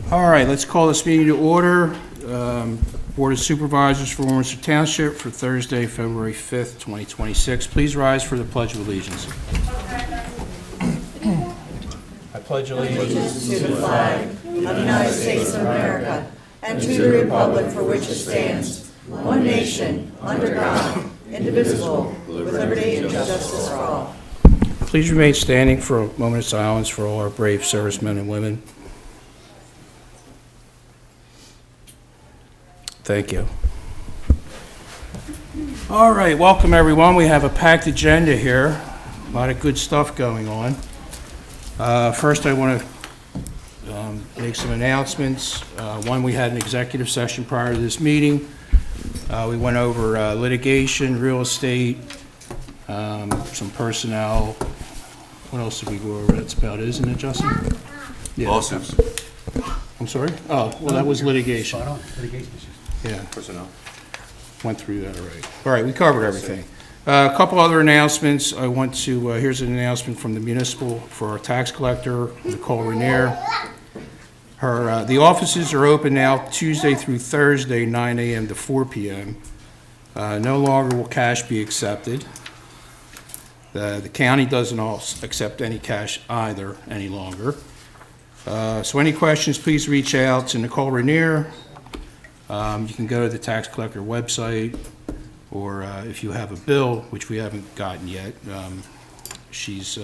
All right, let's call this meeting to order. Board of Supervisors for Warminster Township for Thursday, February 5th, 2026. Please rise for the Pledge of Allegiance. I pledge allegiance to the flag of the United States of America and to the republic for which it stands, one nation, under God, indivisible, with liberty and justice for all. Please remain standing for a moment of silence for all our brave servicemen and women. Thank you. All right, welcome everyone. We have a packed agenda here. A lot of good stuff going on. First, I want to make some announcements. One, we had an executive session prior to this meeting. We went over litigation, real estate, some personnel. What else did we go over? That's about it, isn't it, Justin? Yeah. Lawsuits. I'm sorry? Oh, well, that was litigation. Litigation issues. Yeah. Personnel. Went through that already. All right, we covered everything. A couple other announcements. I want to, here's an announcement from the Municipal for our tax collector, Nicole Rainier. The offices are open now Tuesday through Thursday, 9 a.m. to 4 p.m. No longer will cash be accepted. The county doesn't accept any cash either any longer. So any questions, please reach out to Nicole Rainier. You can go to the tax collector website, or if you have a bill, which we haven't gotten yet, she's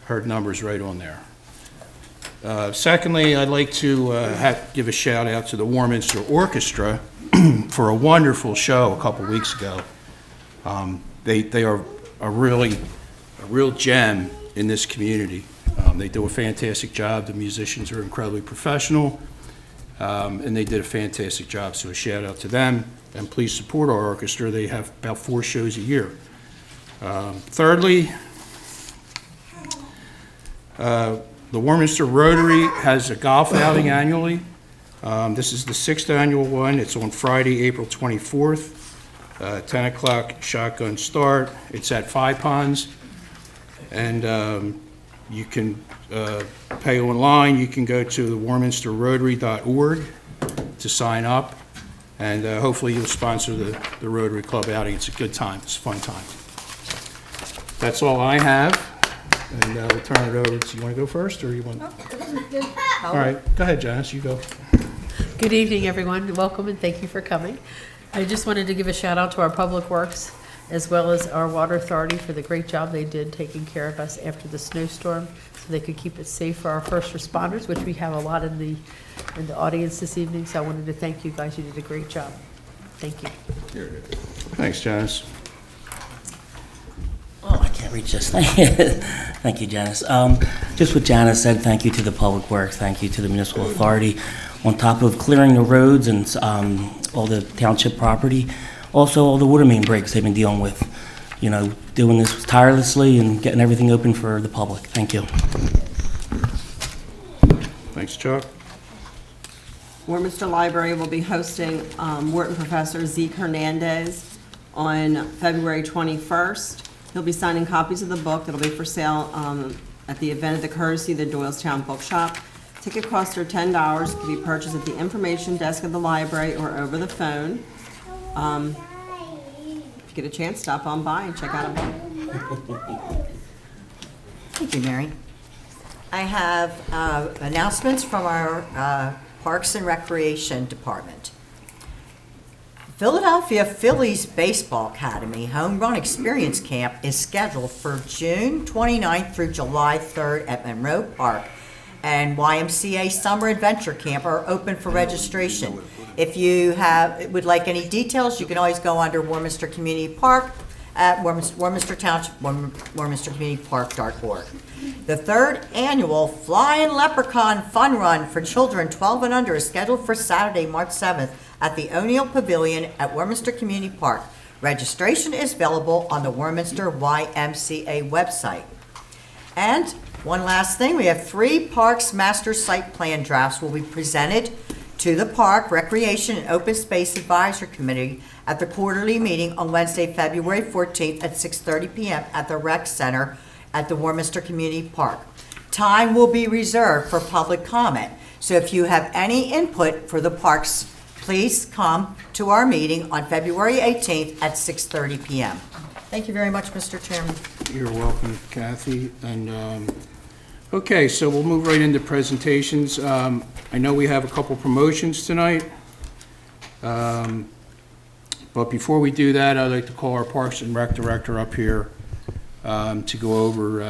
her number's right on there. Secondly, I'd like to give a shout out to the Warminster Orchestra for a wonderful show a couple weeks ago. They are a real gem in this community. They do a fantastic job. The musicians are incredibly professional. And they did a fantastic job, so a shout out to them. And please support our orchestra. They have about 4 shows a year. Thirdly, the Warminster Rotary has a golf outing annually. This is the 6th annual one. It's on Friday, April 24th, 10 o'clock shotgun start. It's at 5 Ponds. And you can pay online. You can go to warminsterrotary.org to sign up, and hopefully you'll sponsor the Rotary Club outing. It's a good time. It's a fun time. That's all I have, and we'll turn it over to, you want to go first, or you want? All right, go ahead, Janice, you go. Good evening, everyone. Welcome, and thank you for coming. I just wanted to give a shout out to our Public Works as well as our Water Authority for the great job they did taking care of us after the snowstorm, so they could keep it safe for our first responders, which we have a lot in the audience this evening. So I wanted to thank you guys. You did a great job. Thank you. Thanks, Janice. Oh, I can't reach this thing. Thank you, Janice. Just what Janice said, thank you to the Public Works, thank you to the Municipal Authority. On top of clearing the roads and all the township property, also all the water main breaks they've been dealing with, doing this tirelessly and getting everything open for the public. Thank you. Thanks, Chuck. Warminster Library will be hosting Wharton Professor Zeke Hernandez on February 21st. He'll be signing copies of the book that'll be for sale at the event at the courtesy of the Doylestown Bookshop. Ticket costs are $10. It can be purchased at the information desk of the library or over the phone. If you get a chance, stop on by and check out a book. Thank you, Mary. I have announcements from our Parks and Recreation Department. Philadelphia Phillies Baseball Academy Home Run Experience Camp is scheduled for June 29th through July 3rd at Monroe Park, and YMCA Summer Adventure Camp are open for registration. If you would like any details, you can always go under Warminster Community Park at Warminster Township, warminstercommunitypark.org. The 3rd annual Flying Leprechaun Fun Run for children 12 and under is scheduled for Saturday, March 7th at the O'Neill Pavilion at Warminster Community Park. Registration is available on the Warminster YMCA website. And one last thing, we have 3 Parks Master Site Plan drafts will be presented to the Park, Recreation, and Open Space Advisory Committee at the quarterly meeting on Wednesday, February 14th at 6:30 p.m. at the Rec Center at the Warminster Community Park. Time will be reserved for public comment. So if you have any input for the parks, please come to our meeting on February 18th at 6:30 PM. Thank you very much, Mr. Chairman. You're welcome, Kathy. And, okay, so we'll move right into presentations. I know we have a couple promotions tonight. But before we do that, I'd like to call our Parks and Rec Director up here to go over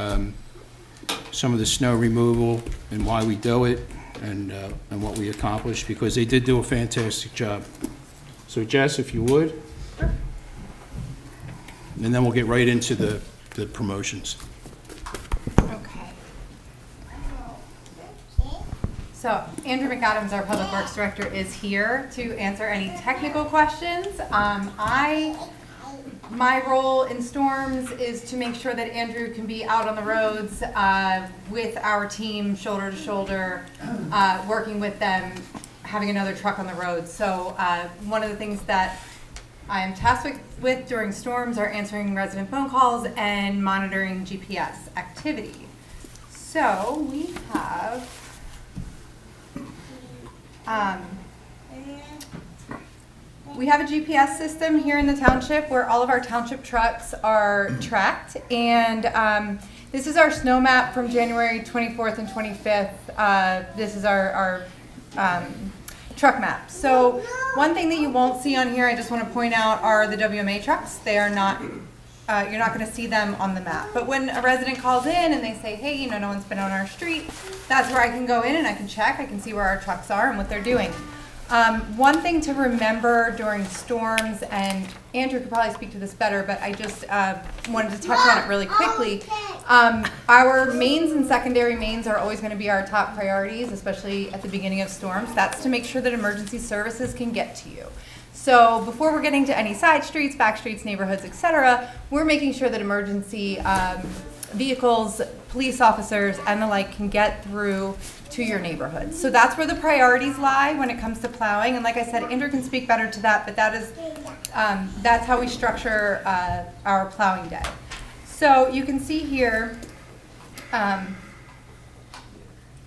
some of the snow removal and why we do it and what we accomplished, because they did do a fantastic job. So Jess, if you would. And then we'll get right into the promotions. Okay. So Andrew McAdams, our Public Works Director, is here to answer any technical questions. My role in storms is to make sure that Andrew can be out on the roads with our team, shoulder to shoulder, working with them, having another truck on the road. So one of the things that I am tasked with during storms are answering resident phone calls and monitoring GPS activity. So we have a GPS system here in the township where all of our township trucks are tracked, and this is our snow map from January 24th and 25th. This is our truck map. So one thing that you won't see on here, I just want to point out, are the WMA trucks. They are not, you're not going to see them on the map. But when a resident calls in and they say, hey, you know, no one's been on our street, that's where I can go in and I can check. I can see where our trucks are and what they're doing. One thing to remember during storms, and Andrew could probably speak to this better, but I just wanted to touch on it really quickly. Our mains and secondary mains are always going to be our top priorities, especially at the beginning of storms. That's to make sure that emergency services can get to you. So before we're getting to any side streets, back streets, neighborhoods, etc., we're making sure that emergency vehicles, police officers, and the like can get through to your neighborhood. So that's where the priorities lie when it comes to plowing. And like I said, Andrew can speak better to that, but that is that's how we structure our plowing day. So you can see here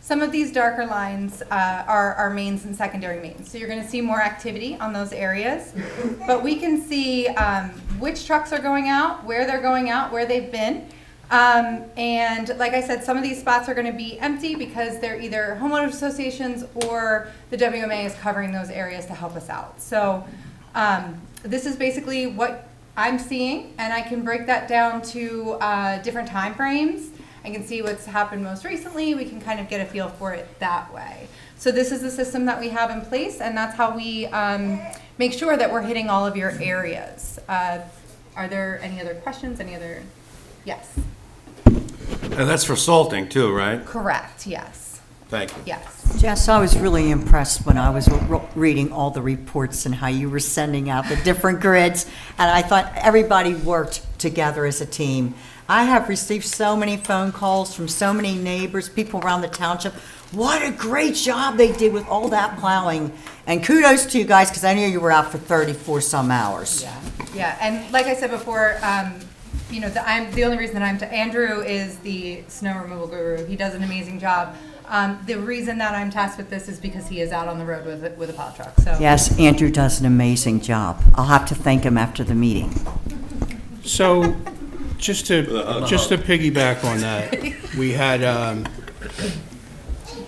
some of these darker lines are our mains and secondary mains. So you're going to see more activity on those areas. But we can see which trucks are going out, where they're going out, where they've been. And like I said, some of these spots are going to be empty because they're either homeowners associations or the WMA is covering those areas to help us out. So this is basically what I'm seeing, and I can break that down to different time frames. I can see what's happened most recently. We can kind of get a feel for it that way. So this is the system that we have in place, and that's how we make sure that we're hitting all of your areas. Are there any other questions? Any other? Yes. And that's for salting too, right? Correct, yes. Thank you. Yes. Jess, I was really impressed when I was reading all the reports and how you were sending out the different grids, and I thought everybody worked together as a team. I have received so many phone calls from so many neighbors, people around the township. What a great job they did with all that plowing. And kudos to you guys, because I knew you were out for 34 some hours. Yeah, and like I said before, you know, the only reason that Andrew is the snow removal guru. He does an amazing job. The reason that I'm tasked with this is because he is out on the road with a plow truck. So Yes, Andrew does an amazing job. I'll have to thank him after the meeting. So, just to piggyback on that, we had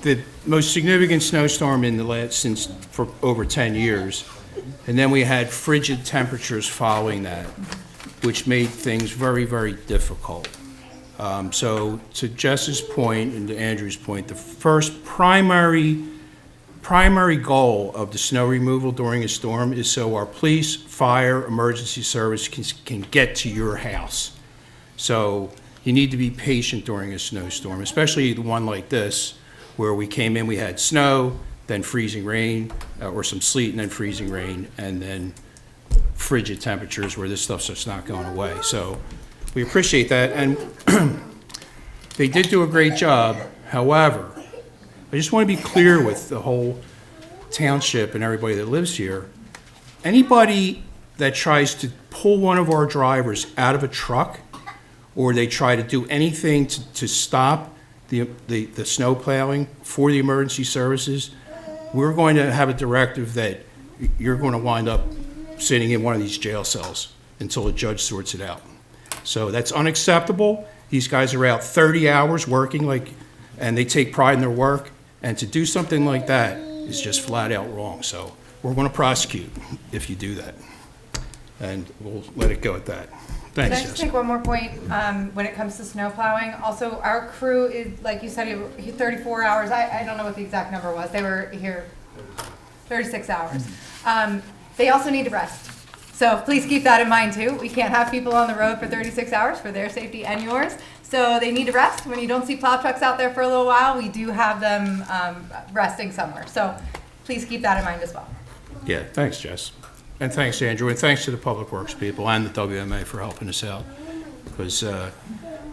the most significant snowstorm in the last for over 10 years, and then we had frigid temperatures following that, which made things very, very difficult. So, to Jess's point and to Andrew's point, the first primary goal of the snow removal during a storm is so our police, fire, emergency service can get to your house. So you need to be patient during a snowstorm, especially the one like this, where we came in, we had snow, then freezing rain, or some sleet, and then freezing rain, and then frigid temperatures where this stuff's just not going away. So we appreciate that, and they did do a great job. However, I just want to be clear with the whole township and everybody that lives here. Anybody that tries to pull one of our drivers out of a truck, or they try to do anything to stop the snow plowing for the emergency services, we're going to have a directive that you're going to wind up sitting in one of these jail cells until a judge sorts it out. So that's unacceptable. These guys are out 30 hours working and they take pride in their work. And to do something like that is just flat out wrong. So we're going to prosecute if you do that. And we'll let it go at that. Can Thanks, I just Jessica. make one more point when it comes to snow plowing? Also, our crew is, like you said, 34 hours. I don't know what the exact number was. They were here 36 hours. They also need to rest. So please keep that in mind too. We can't have people on the road for 36 hours for their safety and yours. So they need to rest. When you don't see plow trucks out there for a little while, we do have them resting somewhere. So please keep that in mind as well. Yeah, thanks, Jess. And thanks, Andrew, and thanks to the Public Works people and the WMA for helping us out. Because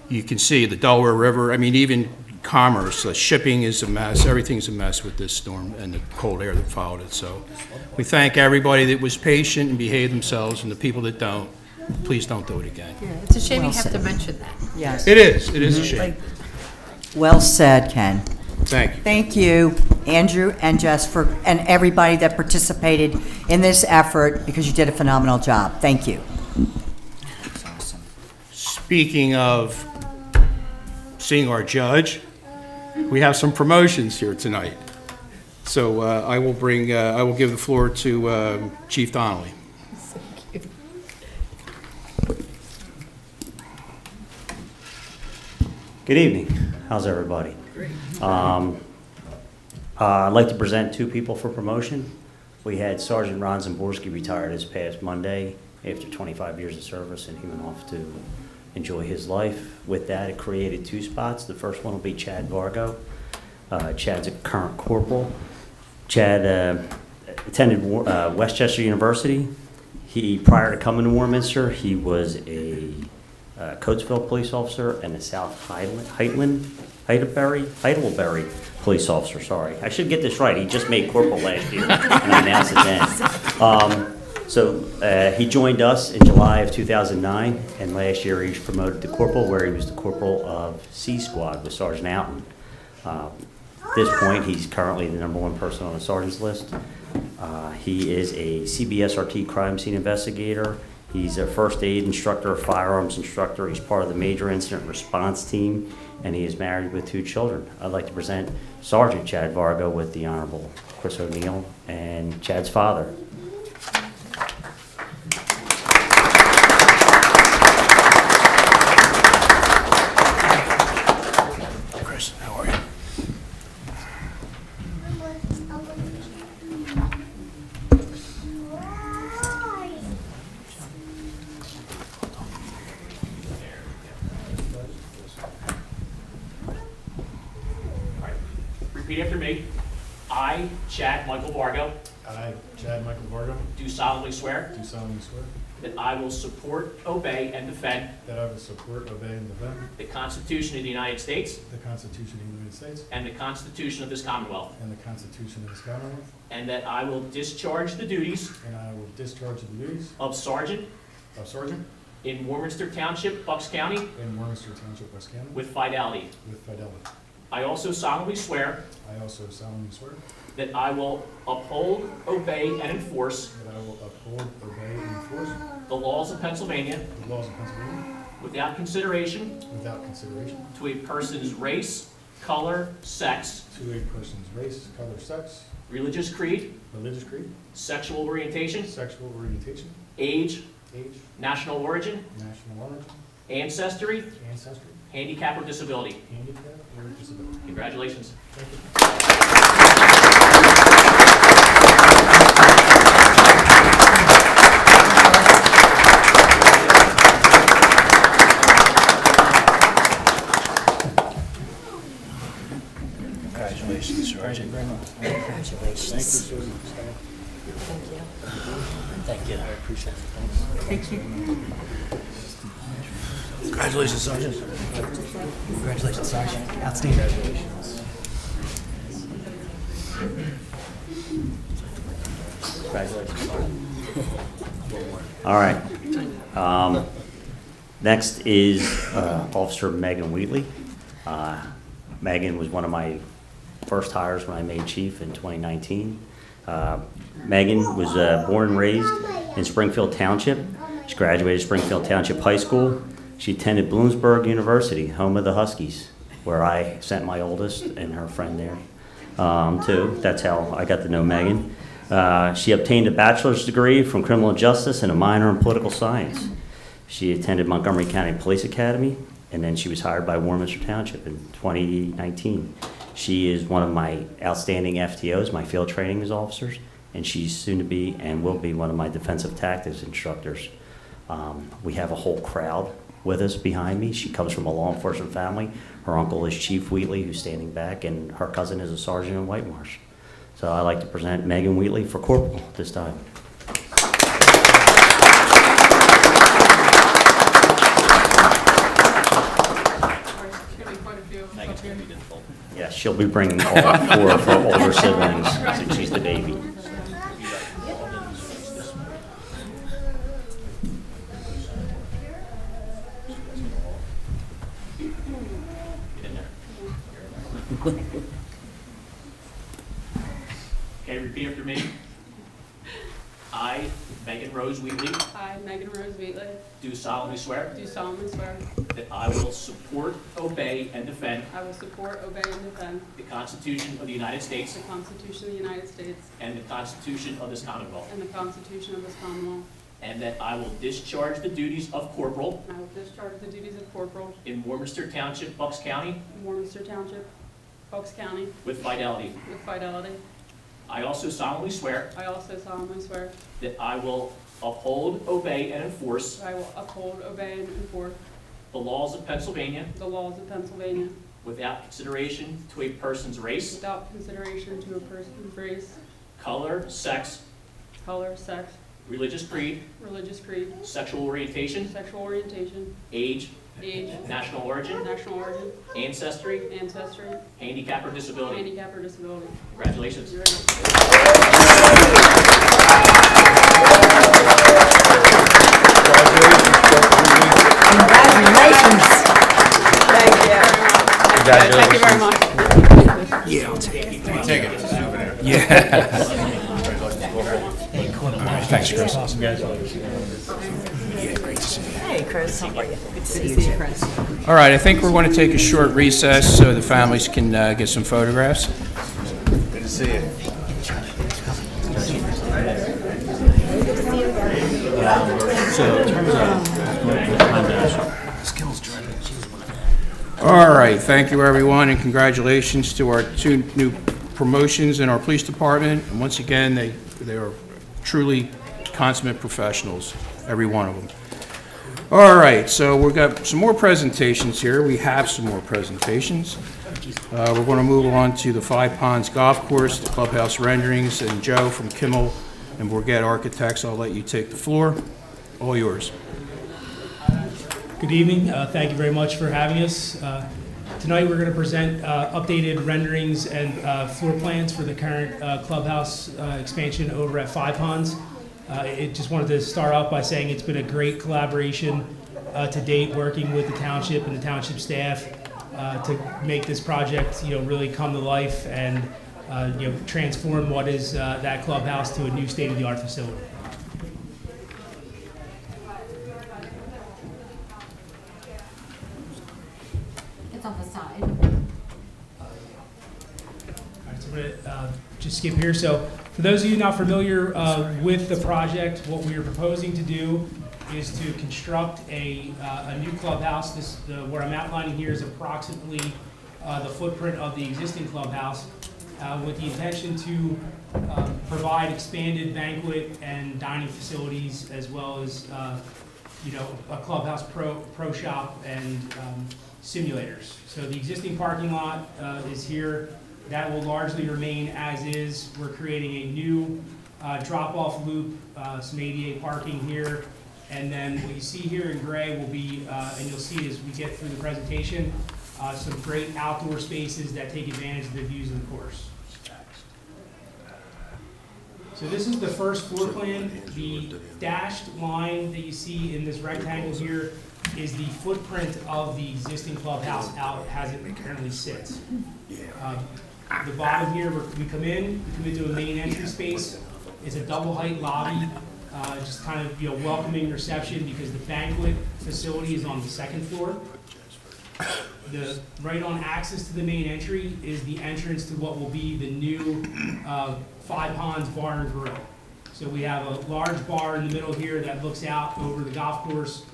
you can see the Delaware River, I mean, even commerce, shipping is a mess, everything's a mess with this storm and the cold air that followed it. So we thank everybody that was patient and behaved themselves, and the people that don't, please don't do it again. Yeah, it's a shame you Well have to said. mention that. Yes. It is a shame. Like, Well said, Ken. Thank you. Thank you, Andrew and Jess, and everybody that participated in this effort, because you did a phenomenal job. Thank you. Speaking of seeing our judge, we have some promotions here tonight. So I will give the floor to Chief Donnelly. Good evening. How's everybody? Great. I'd like to present two people for promotion. We had Sergeant Ron Zimborski retired this past Monday after 25 years of service, and he went off to enjoy his life. With that, it created two spots. The first one will be Chad Vargo. Chad's a current corporal. Chad attended Westchester University. Prior to coming to Warminster, he was a Coatesville police officer and a South Heidelberry police officer, sorry. I should get this right. He just made corporal last year, and I announced it then. He joined us in July of 2009, and last year he was promoted to corporal, where he was the corporal of C Squad with Sergeant Alton. At this point, he's currently the #1 person on the sergeant's list. He is a CBSRT crime scene investigator. He's a first aid instructor, a firearms instructor. He's part of the major incident response team, and he is married with 2 children. I'd like to present Sergeant Chad Vargo with the Honorable Chris O'Neill and Chad's father. Chris, how are you? Repeat after me. I, Chad Michael Vargo, I, Chad Michael Vargo, do solemnly swear do solemnly swear that I will support, obey, and defend that I will support, obey, and defend the Constitution of the United States the Constitution of the United States and the Constitution of this Commonwealth, and the Constitution of this Commonwealth, and that I will discharge the duties and I will discharge the duties of Sergeant of Sergeant in Warminster Township, Bucks County, in Warminster Township, West County, with fidelity. with fidelity. I also solemnly swear I also solemnly swear that I will uphold, obey, and enforce that I will uphold, obey, and enforce the laws of Pennsylvania the laws of Pennsylvania without consideration without consideration to a person's race, color, sex, to a person's race, color, sex, religious creed, religious creed, sexual orientation, sexual orientation, age, age, national origin, national origin, ancestry, ancestry, handicap, or disability. handicap, or disability. Congratulations. Congratulations, Sergeant. Congratulations. Thank you. Congratulations, Sergeant. Congratulations, Sergeant. Outstanding. Congratulations. All right. Next is Officer Meghan Wheatley. Meghan was one of my first hires when I made chief in 2019. Meghan was born and raised in Springfield Township. She graduated Springfield Township High School. She attended Bloomsburg University, home of the Huskies, where I sent my oldest and her friend there too. That's how I got to know Meghan. She obtained a bachelor's degree from criminal justice and a minor in political science. She attended Montgomery County Police Academy, and then she was hired by Warminster Township in 2019. She is one of my outstanding FTOs, my field training officers, and she's soon to be and will be one of my defensive tactics instructors. We have a whole crowd with us behind me. She comes from a law enforcement family. Her uncle is Chief Wheatley, who's standing back, and her cousin is a sergeant in Whitemarsh. So I'd like to present Meghan Wheatley for Corporal this time. Yes, she'll be bringing all 4 of her older siblings since she's the baby. Okay, repeat after me. I, Meghan Rose Wheatley, I, Meghan Rose Wheatley, do solemnly swear do solemnly swear that I will support, obey, and defend I will support, obey, and defend the Constitution of the United States the Constitution of the United States and the Constitution of this Commonwealth, and the Constitution of this Commonwealth. and that I will discharge the duties of corporal I will discharge the duties of corporal in Warminster Township, Bucks County, in Warminster Township, Bucks County, with fidelity. with fidelity. I also solemnly swear I also solemnly swear that I will uphold, obey, and enforce that I will uphold, obey, and enforce the laws of Pennsylvania the laws of Pennsylvania without consideration to a person's race, without consideration to a person's race, color, sex, color, sex, religious creed, religious creed, sexual orientation, sexual orientation, age, age, national origin, national origin, ancestry, ancestry, handicap, or disability. handicap, or disability. Congratulations. Congratulations. Thank you. Thank you very much. Yeah, I'll take it. Take it, it's a souvenir. Yeah. All right, thanks, Chris. Yeah, great to see you. Hey, Chris, how are you? Good to see you, See you, too. Chris. All right, I think we're going to take a short recess so the families can get some photographs. Good to see you. All right, thank you, everyone, and congratulations to our 2 new promotions in our police department. And once again, they are truly consummate professionals, every one of them. All right, so we've got some more presentations here. We have some more presentations. We're going to move on to the Five Ponds Golf Course, the clubhouse renderings, and Joe from Kimmel and Bourget Architects, I'll let you take the floor. All yours. Good evening. Thank you very much for having us. Tonight we're going to present updated renderings and floor plans for the current clubhouse expansion over at Five Ponds. I just wanted to start off by saying it's been a great collaboration to date, working with the township and the township staff to make this project, really come to life and transform what is that clubhouse to a new state-of-the-art facility. It's on the side. All right, so I'm going to just skip here. So for those of you not familiar with the project, what we are proposing to do is to construct a new clubhouse. What I'm outlining here is approximately the footprint of the existing clubhouse with the intention to provide expanded banquet and dining facilities as well as a clubhouse pro shop and simulators. So the existing parking lot is here. That will largely remain as is. We're creating a new drop-off loop, some ADA parking here. And then what you see here in gray will be, and you'll see as we get through the presentation, some great outdoor spaces that take advantage of the views of the course. So this is the first floor plan. The dashed line that you see in this rectangle here is the footprint of the existing clubhouse out as it currently sits. The bottom here, we come into a main entry space. It's a double height lobby, just kind of, welcoming reception because the banquet facility is on the second floor. Right on access to the main entry is the entrance to what will be the new Five Ponds Bar and Grill. So we have a large bar in the middle here that looks out over the golf course.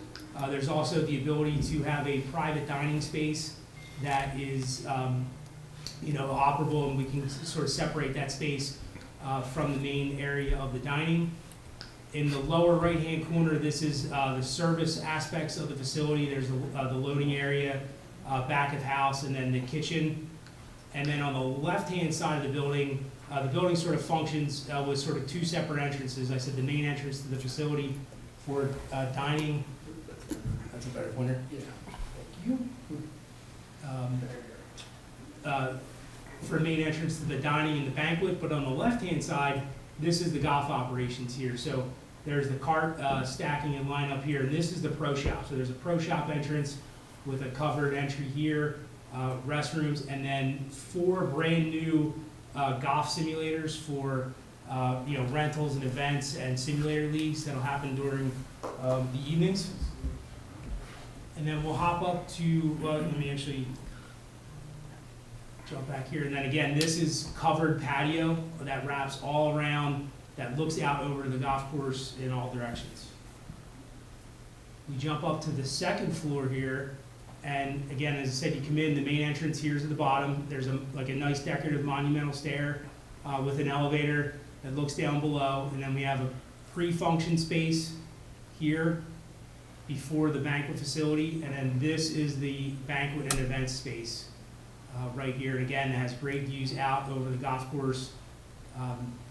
There's also the ability to have a private dining space that is, operable, and we can sort of separate that space from the main area of the dining. In the lower right-hand corner, this is the service aspects of the facility. There's the loading area, back of house, and then the kitchen. And then on the left-hand side of the building sort of functions with sort of two separate entrances. I said the main entrance to the facility for dining. That's a better pointer. Yeah. Thank you. For main entrance to the dining and the banquet, but on the left-hand side, this is the golf operations here. So there's the cart stacking and line up here, and this is the pro shop. So there's a pro shop entrance with a covered entry here, restrooms, and then 4 brand new golf simulators for rentals and events and simulator leagues that'll happen during the evenings. And then we'll hop up to, let me actually jump back here. And then again, this is covered patio that wraps all around, that looks out over the golf course in all directions. We jump up to the second floor here. And again, as I said, you come in, the main entrance here is at the bottom. There's a nice decorative monumental stair with an elevator that looks down below. And then we have a pre-function space here before the banquet facility. And then this is the banquet and event space right here. And again, it has great views out over the golf course.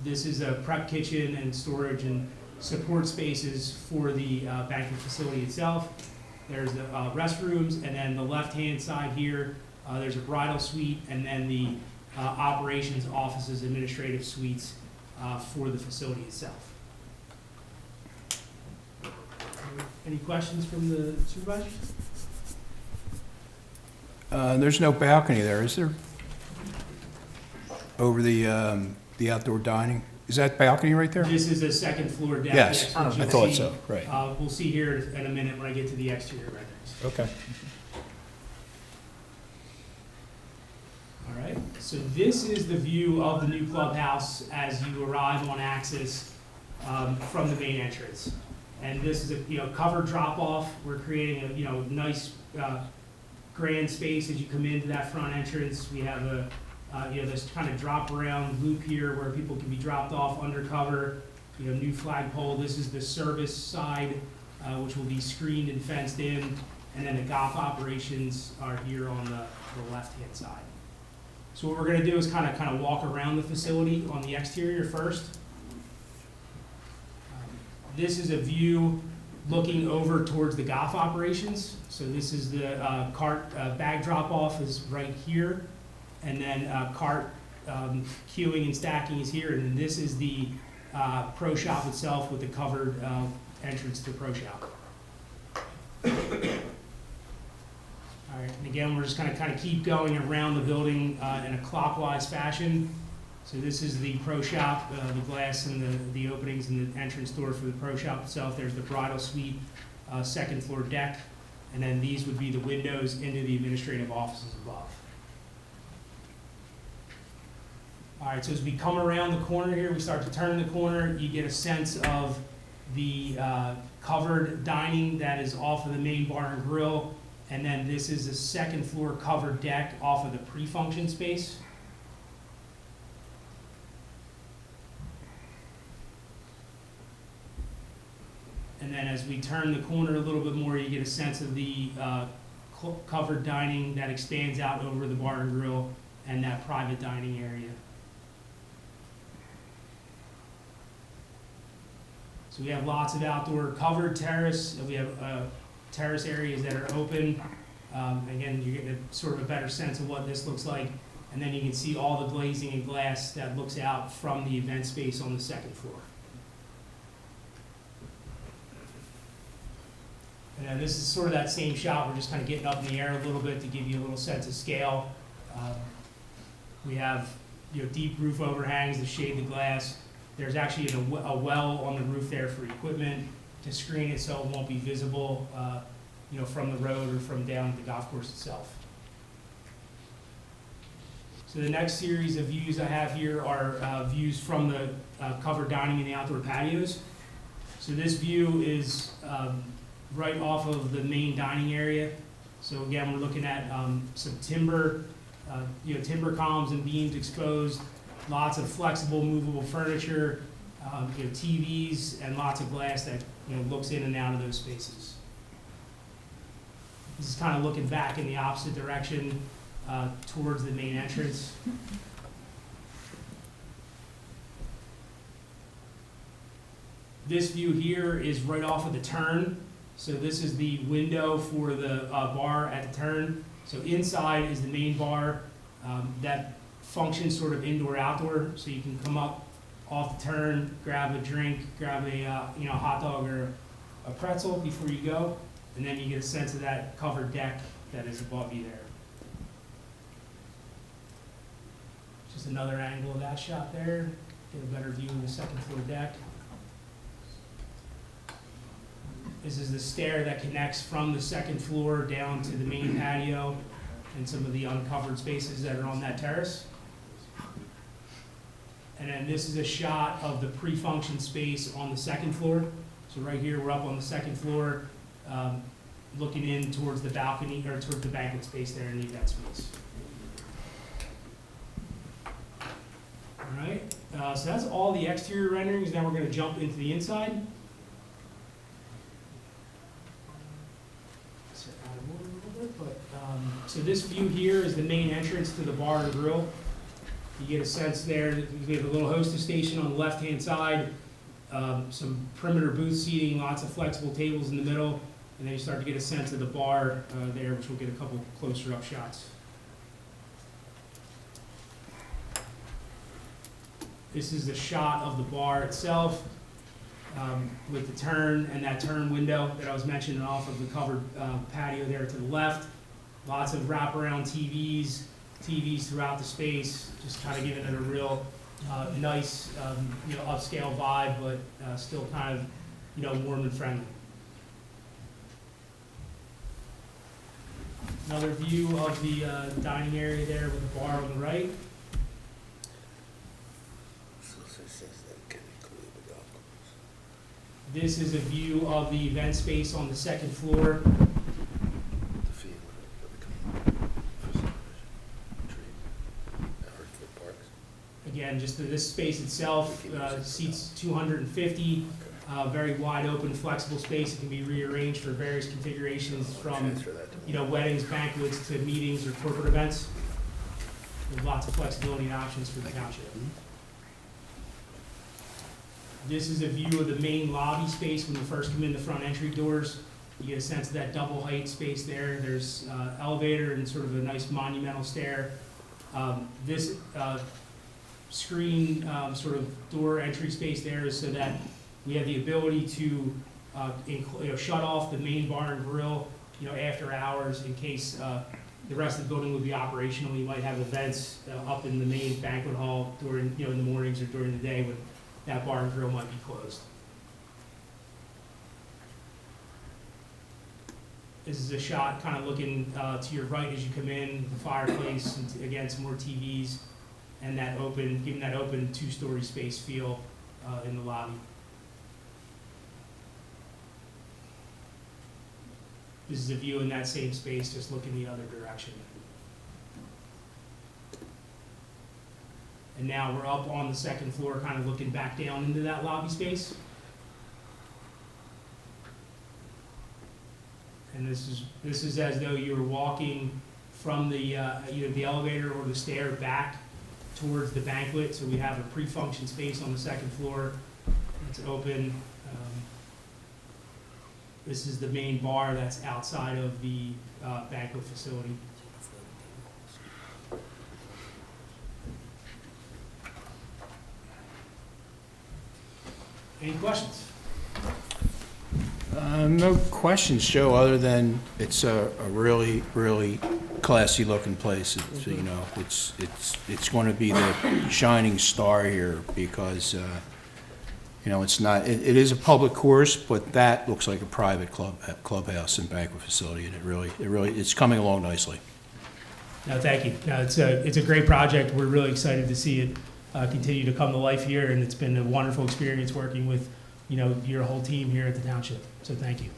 This is a prep kitchen and storage and support spaces for the banquet facility itself. There's the restrooms, and then the left-hand side here, there's a bridal suite, and then the operations offices, administrative suites for the facility itself. Any questions from the supervisors? There's no balcony there, is there? Over the outdoor dining? Is that balcony right there? This is a second floor deck. Yes, which I you'll thought see. so, right. We'll see here in a minute when I get to the exterior renderings. Okay. All right, so this is the view of the new clubhouse as you arrive on access from the main entrance. And this is a covered drop-off. We're creating a nice grand space as you come into that front entrance. We have this kind of drop around loop here where people can be dropped off undercover. New flagpole. This is the service side, which will be screened and fenced in, and then the golf operations are here on the left-hand side. So what we're going to do is kind of walk around the facility on the exterior first. This is a view looking over towards the golf operations. So this is the cart bag drop-off is right here. And then cart queuing and stacking is here, and then this is the pro shop itself with the covered entrance to the pro shop. All right, and again, we're just going to kind of keep going around the building in a clockwise fashion. So this is the pro shop, the glass and the openings and the entrance door for the pro shop itself. There's the bridal suite, second floor deck, and then these would be the windows into the administrative offices above. All right, so as we come around the corner here, we start to turn the corner, you get a sense of the covered dining that is off of the main bar and grill, and then this is a second floor covered deck off of the pre-function space. And then as we turn the corner a little bit more, you get a sense of the covered dining that expands out over the bar and grill and that private dining area. So we have lots of outdoor covered terrace. We have terrace areas that are open. Again, you're getting a sort of a better sense of what this looks like. And then you can see all the glazing and glass that looks out from the event space on the second floor. And this is sort of that same shot. We're just kind of getting up in the air a little bit to give you a little sense of scale. We have deep roof overhangs to shade the glass. There's actually a well on the roof there for equipment to screen it so it won't be visible from the road or from down at the golf course itself. So the next series of views I have here are views from the covered dining and the outdoor patios. So this view is right off of the main dining area. So again, we're looking at some timber, timber columns and beams exposed, lots of flexible, movable furniture, TVs, and lots of glass that looks in and out of those spaces. This is kind of looking back in the opposite direction towards the main entrance. This view here is right off of the turn. So this is the window for the bar at the turn. So inside is the main bar that functions sort of indoor-outdoor. So you can come up off the turn, grab a drink, grab a hot dog or a pretzel before you go, and then you get a sense of that covered deck that is above you there. Just another angle of that shot there. Get a better view of the second floor deck. This is the stair that connects from the second floor down to the main patio and some of the uncovered spaces that are on that terrace. And then this is a shot of the pre-function space on the second floor. So right here, we're up on the second floor, looking in towards the balcony, or towards the banquet space there and the event space. All right, so that's all the exterior renderings. Now we're going to jump into the inside. So this view here is the main entrance to the bar and grill. You get a sense there. We have a little hostess station on the left-hand side, some perimeter booth seating, lots of flexible tables in the middle, and then you start to get a sense of the bar there, which we'll get a couple closer up shots. This is the shot of the bar itself with the turn and that turn window that I was mentioning off of the covered patio there to the left. Lots of wraparound TVs throughout the space, just kind of giving it a real nice, upscale vibe, but still kind of, warm and friendly. Another view of the dining area there with the bar on the right. This is a view of the event space on the second floor. Again, just this space itself seats 250, very wide open, flexible space. It can be rearranged for various configurations from, weddings, banquets, to meetings or corporate events. There's lots of flexibility and options for the township. This is a view of the main lobby space when you first come in the front entry doors. You get a sense of that double height space there. There's elevator and sort of a nice monumental stair. This screen sort of door entry space there is so that we have the ability to shut off the main bar and grill after hours in case the rest of the building would be operational. You might have events up in the main banquet hall during in the mornings or during the day when that bar and grill might be closed. This is a shot kind of looking to your right as you come in, the fireplace, and again, some more TVs, and that open, giving that open two-story space feel in the lobby. This is a view in that same space, just looking the other direction. And now we're up on the second floor, kind of looking back down into that lobby space. And this is as though you were walking from the either the elevator or the stair back towards the banquet. So we have a pre-function space on the second floor. It's open. This is the main bar that's outside of the banquet facility. Any questions? No questions, Joe, other than it's a really, really classy looking place. It's, you know, it's going to be the shining star here because, you know, it's not, it is a public course, but that looks like a private clubhouse and banquet facility, and it's coming along nicely. No, thank you. No, it's a great project. We're really excited to see it continue to come to life here, and it's been a wonderful experience working with, you know, your whole team here at the township. So thank you.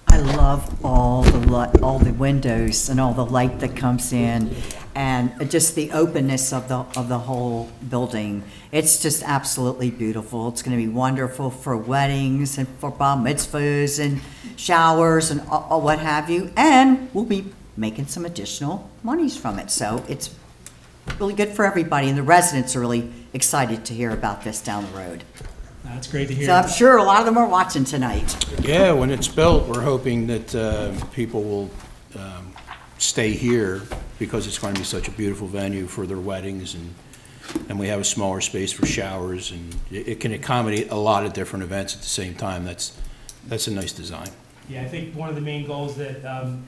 I love all the windows and all the light that comes in, and just the openness of the whole building. It's just absolutely beautiful. It's going to be wonderful for weddings and for bar mitzvahs and showers and what have you. And we'll be making some additional monies from it. So it's really good for everybody, and the residents are really excited to hear about this down the road. That's great to hear. So I'm sure a lot of them are watching tonight. Yeah, when it's built, we're hoping that people will stay here because it's going to be such a beautiful venue for their weddings, and we have a smaller space for showers, and it can accommodate a lot of different events at the same time. That's a nice design. Yeah, I think one of the main goals that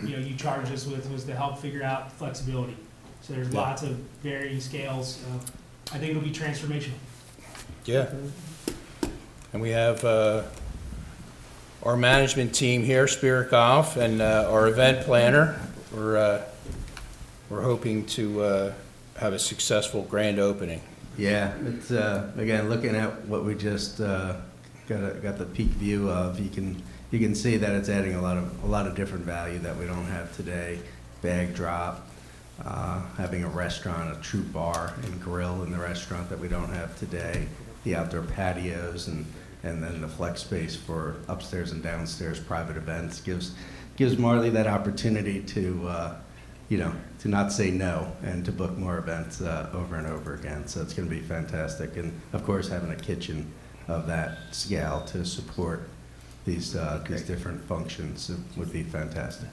you know, you charged us with was to help figure out flexibility. So there's lots of varying scales. I think it'll be transformational. Yeah. And we have our management team here, Spirit Golf, and our event planner. We're hoping to have a successful grand opening. Yeah, it's, again, looking at what we just got the peak view of, you can see that it's adding a lot of different value that we don't have today. Bag drop, having a restaurant, a true bar and grill in the restaurant that we don't have today, the outdoor patios, and then the flex space for upstairs and downstairs private events gives Marley that opportunity to, you know, to not say no and to book more events over and over again. So it's going to be fantastic. And of course, having a kitchen of that scale to support these different functions would be fantastic.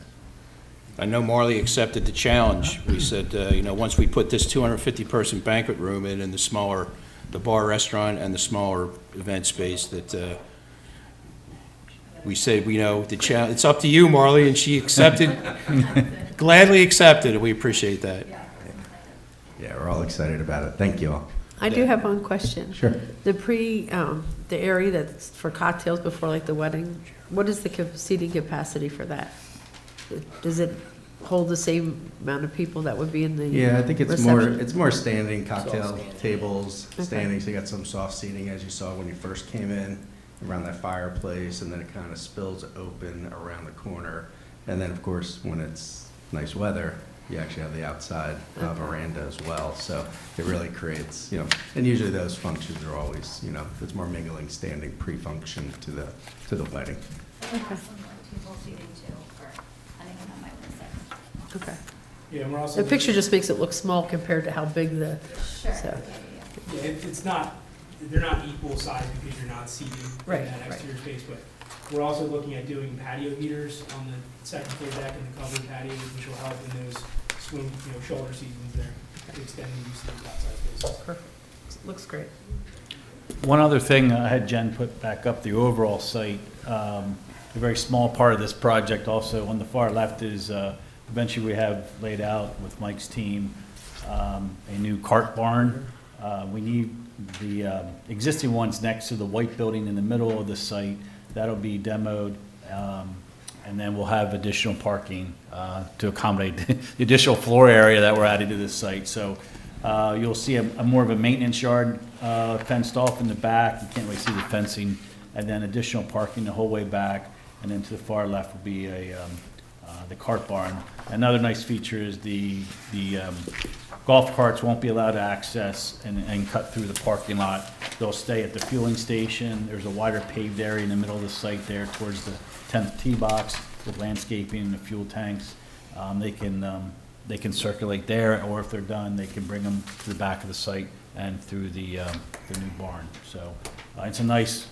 I know Marley accepted the challenge. We said, you know, once we put this 250-person banquet room in and the bar restaurant and the smaller event space, that we said, you know, the challenge, it's up to you, Marley, and she accepted, gladly accepted, and we appreciate that. Yeah, we're all excited about it. Thank you all. I do have one question. Sure. The area that's for cocktails before like the wedding, what is the seating capacity for that? Does it hold the same amount of people that would be in the Yeah, I think reception? it's more standing cocktail tables, Okay. standing. So you got some soft seating as you saw when you first came in around that fireplace, and then it kind of spills open around the corner. And then of course, when it's nice weather, you actually have the outside veranda as well. So it really creates, you know, and usually those functions are always, you know, it's more mingling, standing pre-function to the wedding. Okay. Okay. Yeah, and we're also. The picture just makes it look small compared to how big the, so. Yeah, it's not, they're not equal size because you're not seating Right, in that right. exterior space, but we're also looking at doing patio heaters on the second floor deck and the covered patios, which will help in those swing, you know, shoulder seasons there, to extend the use of the outside spaces. Perfect. Looks great. One other thing I had Jen put back up, the overall site, a very small part of this project also on the far left is eventually we have laid out with Mike's team a new cart barn. We need the existing ones next to the white building in the middle of the site. That'll be demoed, and then we'll have additional parking to accommodate the additional floor area that we're adding to this site. So you'll see a more of a maintenance yard fenced off in the back. You can't really see the fencing, and then additional parking the whole way back. And then to the far left will be the cart barn. Another nice feature is the golf carts won't be allowed to access and cut through the parking lot. They'll stay at the fueling station. There's a wider paved area in the middle of the site there towards the 10th tee box with landscaping and the fuel tanks. They can circulate there, or if they're done, they can bring them to the back of the site and through the new barn. So it's a nice,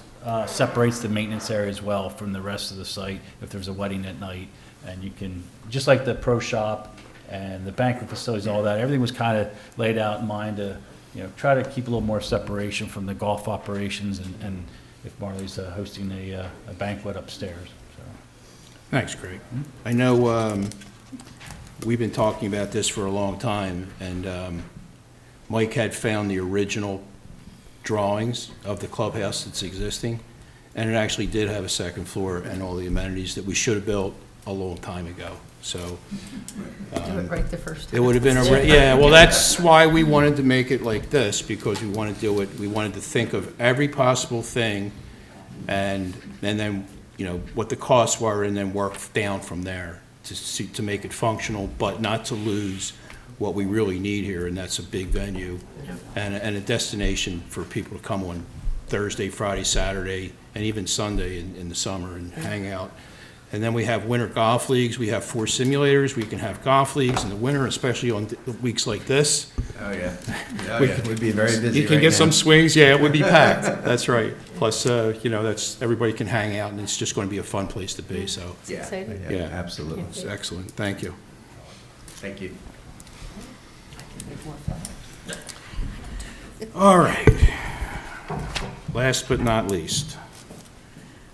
separates the maintenance area as well from the rest of the site if there's a wedding at night. And you can, just like the pro shop and the banquet facilities and all that, everything was kind of laid out in mind to, you know, try to keep a little more separation from the golf operations and if Marley's hosting a banquet upstairs. So Thanks, Craig. I know we've been talking about this for a long time, and Mike had found the original drawings of the clubhouse that's existing, and it actually did have a second floor and all the amenities that we should have built a long time ago. So Do it right the first time. it would have been yeah, well, that's why we wanted to make it like this, because we want to do it, we wanted to think of every possible thing, and then, you know, what the costs were, and then work down from there to make it functional, but not to lose what we really need here, and that's a big venue and a destination for people to come on Thursday, Friday, Saturday, and even Sunday in the summer and hang out. And then we have winter golf leagues. We have 4 simulators. We can have golf leagues in the winter, especially on weeks like this. Oh, yeah. Oh, yeah. It would be very busy. You can right get now. some swings. Yeah, it would be packed. That's right. Plus, you know, everybody can hang out, and it's just going to be a fun place to be. So, Yeah, exciting. yeah, Yeah. absolutely. it's excellent. Thank you. Thank you. All right. Last but not least,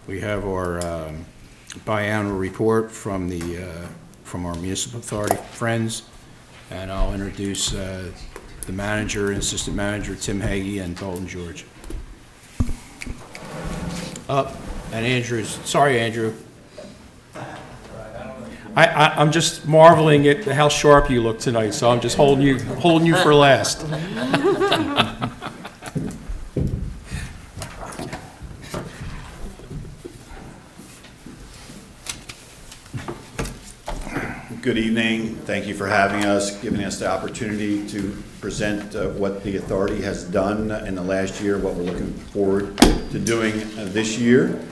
we have our biannual report from our municipal authority friends, and I'll introduce the manager and assistant manager, Tim Hagee and Daulton George. And sorry, Andrew. I'm just marveling at how sharp you look tonight, so I'm just holding you for last. Good evening. Thank you for having us, giving us the opportunity to present what the authority has done in the last year, what we're looking forward to doing this year.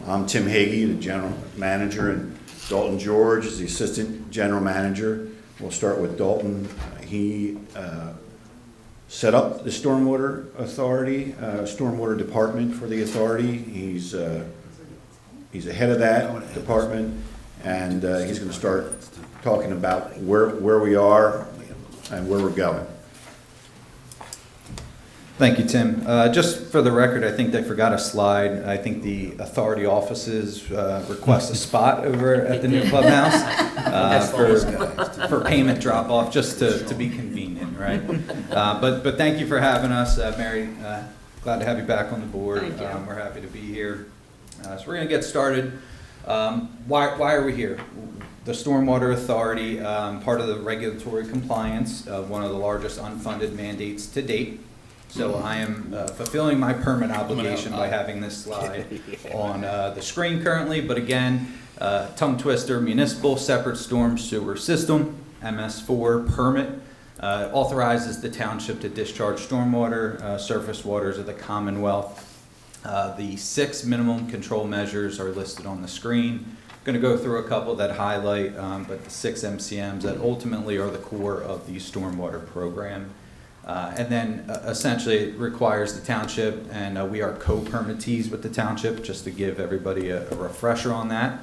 I'm Tim Hagee, the general manager, and Daulton George is the assistant general manager. We'll start with Daulton. He set up the stormwater authority, stormwater department for the authority. He's ahead of that department, and he's going to start talking about where we are and where we're going. Thank you, Tim. Just for the record, I think they forgot a slide. I think the authority offices request a spot over at the new clubhouse for payment drop-off, just to be convenient, right? But thank you for having us, Mary. Glad to have you back on the board. We're happy to be here. So we're going to get started. Why are we here? The Stormwater Authority, part of the regulatory compliance, one of the largest unfunded mandates to date. So I am fulfilling my permit obligation by having this slide on the screen currently. But again, tongue twister, municipal separate storm sewer system, MS4 permit, authorizes the township to discharge stormwater, surface waters of the Commonwealth. The 6 minimum control measures are listed on the screen. Going to go through a couple that highlight, but the 6 MCMs that ultimately are the core of the stormwater program. And then essentially it requires the township, and we are co-permittees with the township, just to give everybody a refresher on that.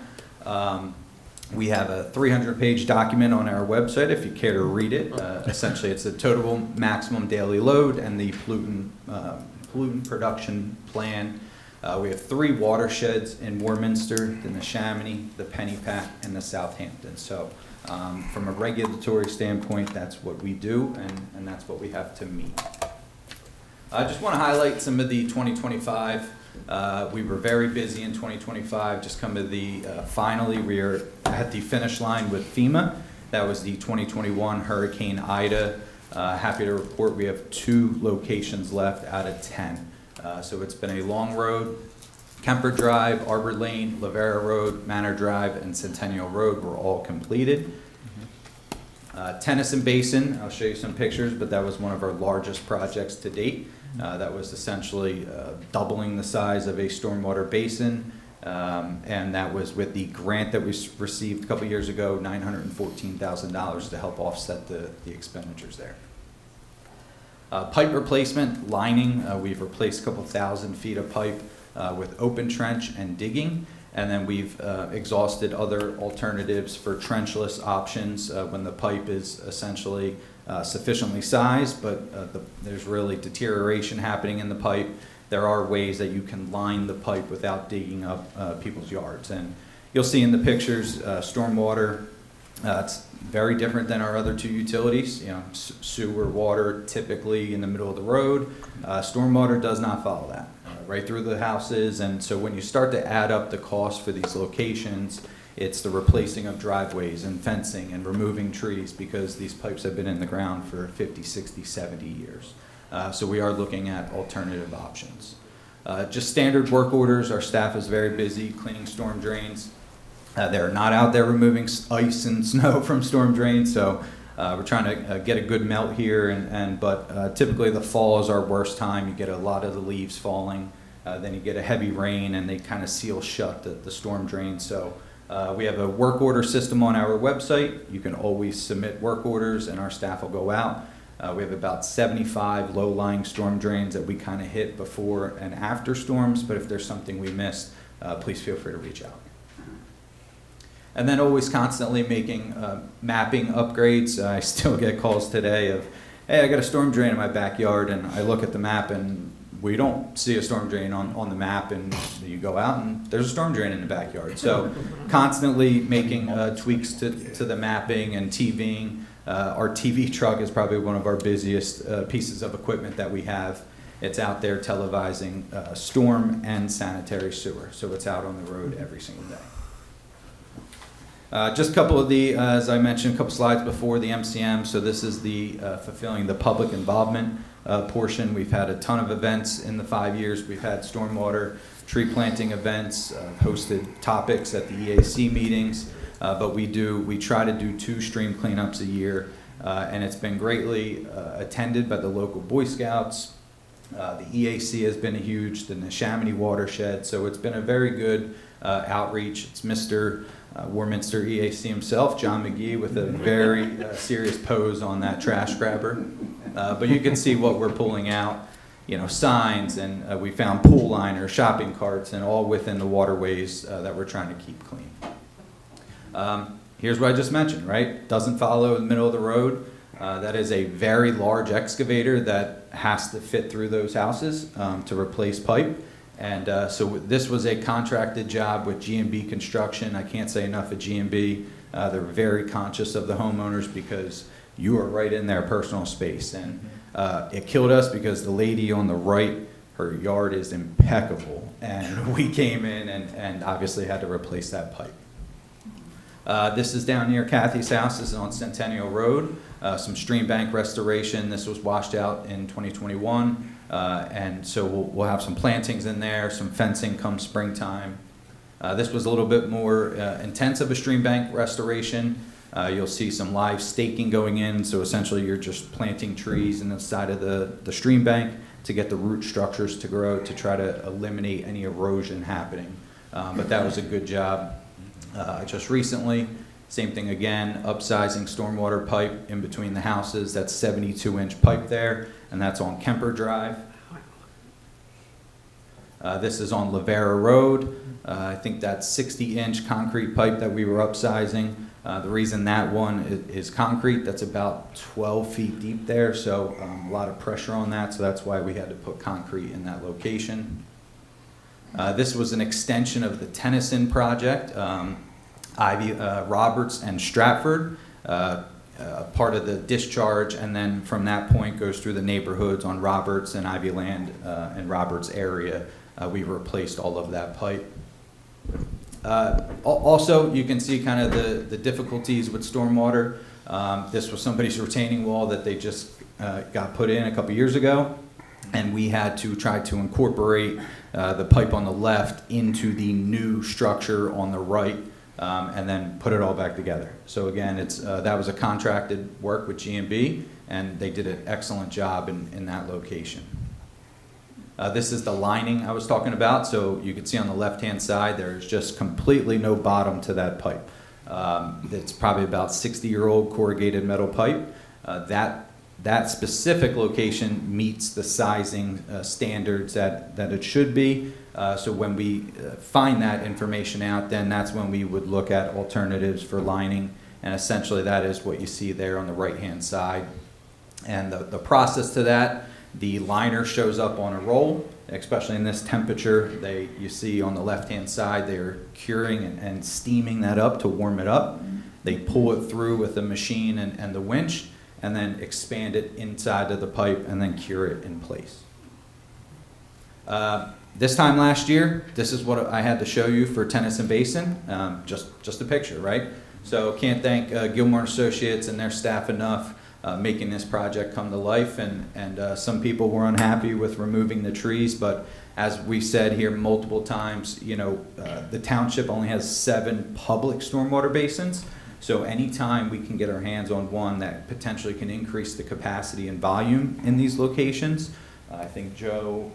We have a 300-page document on our website if you care to read it. Essentially it's the total maximum daily load and the pollutant production plan. We have 3 watersheds in Warminster, the Neshaminy, the Pennypack, and the Southampton. So from a regulatory standpoint, that's what we do, and that's what we have to meet. I just want to highlight some of the 2025. We were very busy in 2025. Just come to the, finally, we are at the finish line with FEMA. That was the 2021 Hurricane Ida. Happy to report we have 2 locations left out of 10. So it's been a long road. Kemper Drive, Arbor Lane, Lavera Road, Manor Drive, and Centennial Road were all completed. Tennyson Basin, I'll show you some pictures, but that was one of our largest projects to date. That was essentially doubling the size of a stormwater basin, and that was with the grant that we received a couple years ago, $914,000 to help offset the expenditures there. Pipe replacement, lining, we've replaced a couple thousand feet of pipe with open trench and digging, and then we've exhausted other alternatives for trenchless options when the pipe is essentially sufficiently sized, but there's really deterioration happening in the pipe. There are ways that you can line the pipe without digging up people's yards, and you'll see in the pictures, stormwater, it's very different than our other two utilities. You know, sewer, water, typically in the middle of the road. Stormwater does not follow that, right through the houses. And so when you start to add up the cost for these locations, it's the replacing of driveways and fencing and removing trees because these pipes have been in the ground for 50, 60, 70 years. So we are looking at alternative options. Just standard work orders. Our staff is very busy cleaning storm drains. They're not out there removing ice and snow from storm drains, so we're trying to get a good melt here. But typically the fall is our worst time. You get a lot of the leaves falling. Then you get a heavy rain, and they kind of seal shut the storm drains. So we have a work order system on our website. You can always submit work orders, and our staff will go out. We have about 75 low-lying storm drains that we kind of hit before and after storms, but if there's something we missed, please feel free to reach out. And then always constantly making mapping upgrades. I still get calls today of, hey, I got a storm drain in my backyard, and I look at the map and we don't see a storm drain on the map, and you go out and there's a storm drain in the backyard. So constantly making tweaks to the mapping and TVing. Our TV truck is probably one of our busiest pieces of equipment that we have. It's out there televising storm and sanitary sewer. So it's out on the road every single day. Just a couple of the, as I mentioned, a couple slides before, the MCM. So this is the fulfilling the public involvement portion. We've had a ton of events in the 5 years. We've had stormwater tree planting events, hosted topics at the EAC meetings, but we try to do 2 stream cleanups a year, and it's been greatly attended by the local Boy Scouts. The EAC has been huge, the Neshaminy watershed, so it's been a very good outreach. It's Mr. Warminster EAC himself, John McGee, with a very serious pose on that trash grabber. But you can see what we're pulling out, you know, signs, and we found pool liners, shopping carts, and all within the waterways that we're trying to keep clean. Here's what I just mentioned, right? Doesn't follow the middle of the road. That is a very large excavator that has to fit through those houses to replace pipe. And so this was a contracted job with G&B Construction. I can't say enough of G&B. They're very conscious of the homeowners because you are right in their personal space. And it killed us because the lady on the right, her yard is impeccable. And we came in and obviously had to replace that pipe. This is down near Kathy's house. This is on Centennial Road. Some stream bank restoration. This was washed out in 2021. And so we'll have some plantings in there, some fencing come springtime. This was a little bit more intense of a stream bank restoration. You'll see some live staking going in, so essentially you're just planting trees in the side of the stream bank to get the root structures to grow to try to eliminate any erosion happening. But that was a good job. Just recently, same thing again, upsizing stormwater pipe in between the houses. That's 72-inch pipe there, and that's on Kemper Drive. This is on Lavera Road. I think that's 60-inch concrete pipe that we were upsizing. The reason that one is concrete, that's about 12 feet deep there, so a lot of pressure on that, so that's why we had to put concrete in that location. This was an extension of the Tennyson project. Roberts and Stratford, part of the discharge, and then from that point goes through the neighborhoods on Roberts and Ivy Land and Roberts area. We replaced all of that pipe. Also, you can see kind of the difficulties with stormwater. This was somebody's retaining wall that they just got put in a couple years ago, and we had to try to incorporate the pipe on the left into the new structure on the right, and then put it all back together. So again, that was a contracted work with G&B, and they did an excellent job in that location. This is the lining I was talking about. So you can see on the left-hand side, there's just completely no bottom to that pipe. It's probably about 60-year-old corrugated metal pipe. That specific location meets the sizing standards that it should be. So when we find that information out, then that's when we would look at alternatives for lining. And essentially that is what you see there on the right-hand side. And the process to that, the liner shows up on a roll. especially in this temperature. You see on the left-hand side, they're curing and steaming that up to warm it up. They pull it through with the machine and the winch, and then expand it inside of the pipe and then cure it in place. This time last year, this is what I had to show you for Tennyson Basin, just a picture, right? So can't thank Gilmore Associates and their staff enough making this project come to life, and some people were unhappy with removing the trees, but as we said here multiple times, you know, the township only has 7 public stormwater basins, so anytime we can get our hands on one that potentially can increase the capacity and volume in these locations. I think Joe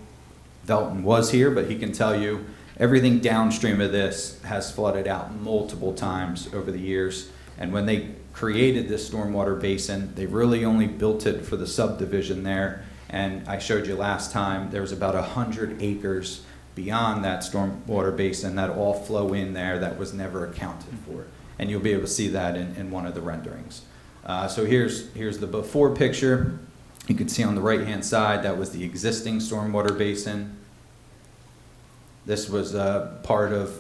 Daulton was here, but he can tell you everything downstream of this has flooded out multiple times over the years, and when they created this stormwater basin, they really only built it for the subdivision there, and I showed you last time there was about 100 acres beyond that stormwater basin that all flow in there that was never accounted for, and you'll be able to see that in one of the renderings. So here's the before picture. You can see on the right hand side that was the existing stormwater basin. This was part of